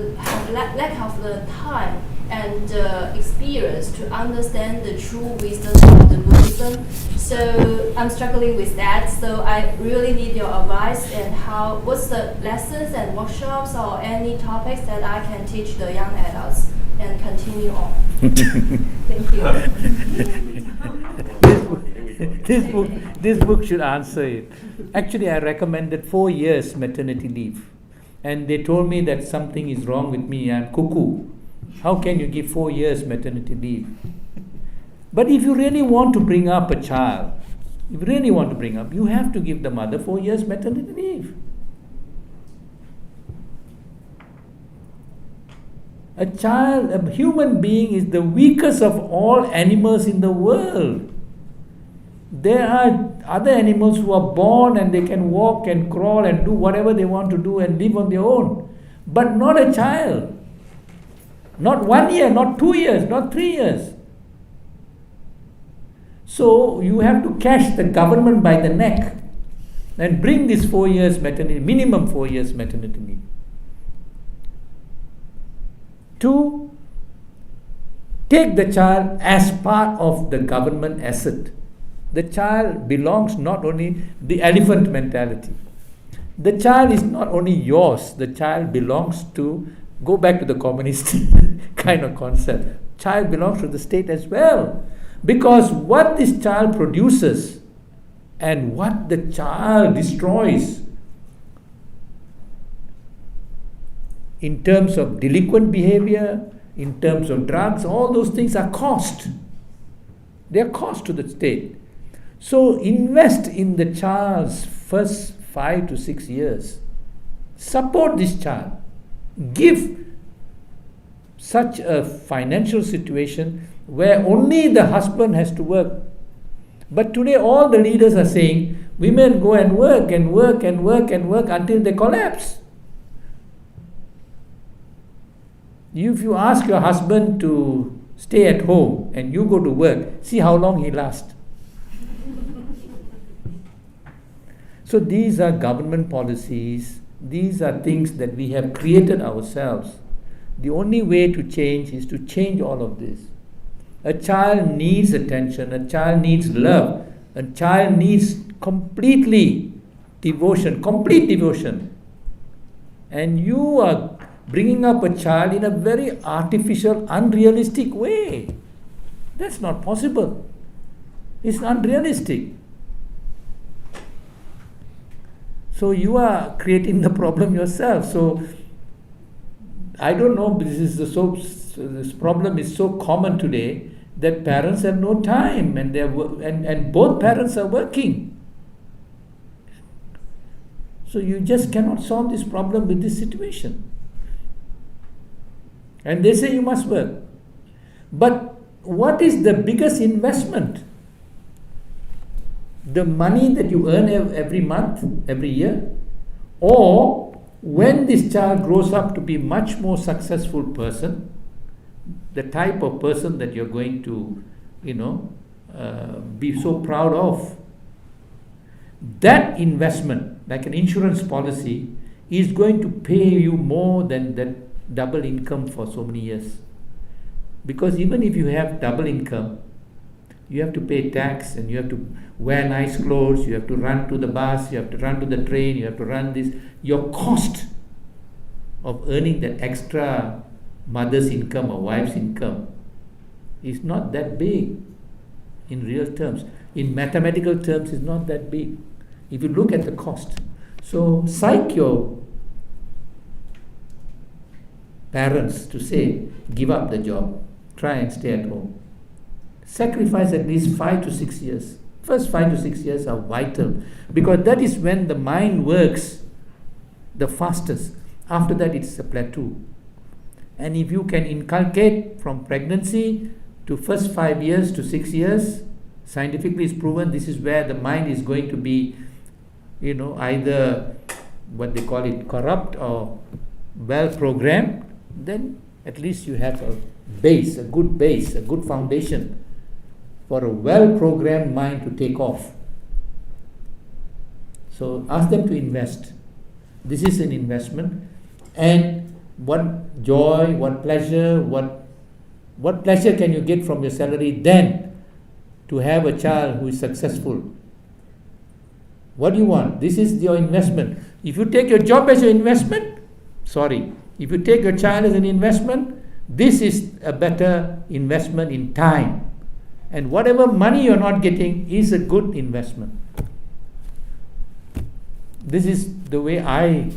lack of the time and experience to understand the true wisdom of the Buddhism. So I'm struggling with that. So I really need your advice and what's the lessons and workshops or any topics that I can teach the young adults and continue on. Thank you. This book should answer it. Actually, I recommended 4 years maternity leave, and they told me that something is wrong with me. I'm cuckoo. How can you give 4 years maternity leave? But if you really want to bring up a child, you have to give the mother 4 years maternity leave. A human being is the weakest of all animals in the world. There are other animals who are born and they can walk and crawl and do whatever they want to do and live on their own. But not a child. Not 1 year, not 2 years, not 3 years. So you have to catch the government by the neck and bring this 4 years maternity, minimum 4 years maternity leave. 2, take the child as part of the government asset. The child belongs not only the elephant mentality. The child is not only yours, the child belongs to, go back to the communist kind of concept. Child belongs to the state as well. Because what this child produces and what the child destroys in terms of delinquent behavior, in terms of drugs, all those things are cost. They are cost to the state. So invest in the child's first 5 to 6 years. Support this child. Give such a financial situation where only the husband has to work. But today all the leaders are saying women go and work and work and work and work until they collapse. If you ask your husband to stay at home and you go to work, see how long he lasts. So these are government policies, these are things that we have created ourselves. The only way to change is to change all of this. A child needs attention, a child needs love, a child needs complete devotion. And you are bringing up a child in a very artificial, unrealistic way. That's not possible. It's unrealistic. So you are creating the problem yourself. So I don't know, this problem is so common today that parents have no time and both parents are working. So you just cannot solve this problem with this situation. And they say you must work. But what is the biggest investment? The money that you earn every month, every year? Or when this child grows up to be much more successful person, the type of person that you're going to, be so proud of, that investment, like an insurance policy, is going to pay you more than that double income for so many years. Because even if you have double income, you have to pay tax and you have to wear nice clothes, you have to run to the bus, you have to run to the train, you have to run this. Your cost of earning that extra mother's income or wife's income is not that big in real terms. In mathematical terms, it's not that big. If you look at the cost. So psych your parents to say, give up the job, try and stay at home. Sacrifice at least 5 to 6 years. First 5 to 6 years are vital because that is when the mind works the fastest. After that, it's a plateau. And if you can inculcate from pregnancy to first 5 years to 6 years, scientifically it's proven this is where the mind is going to be, either what they call it corrupt or well programmed, then at least you have a good foundation for a well-programmed mind to take off. So ask them to invest. This is an investment. And what joy, what pleasure, what pleasure can you get from your salary then to have a child who is successful? What do you want? This is your investment. If you take your job as your investment, if you take your child as an investment, this is a better investment in time. And whatever money you're not getting is a good investment. This is the way I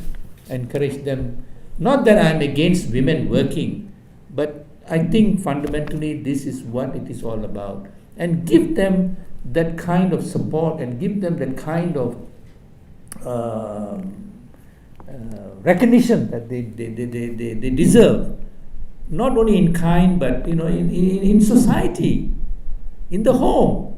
encourage them. Not that I'm against women working, but I think fundamentally this is what it is all about. And give them that kind of support and give them that kind of recognition that they deserve. Not only in kind, but in society, in the home.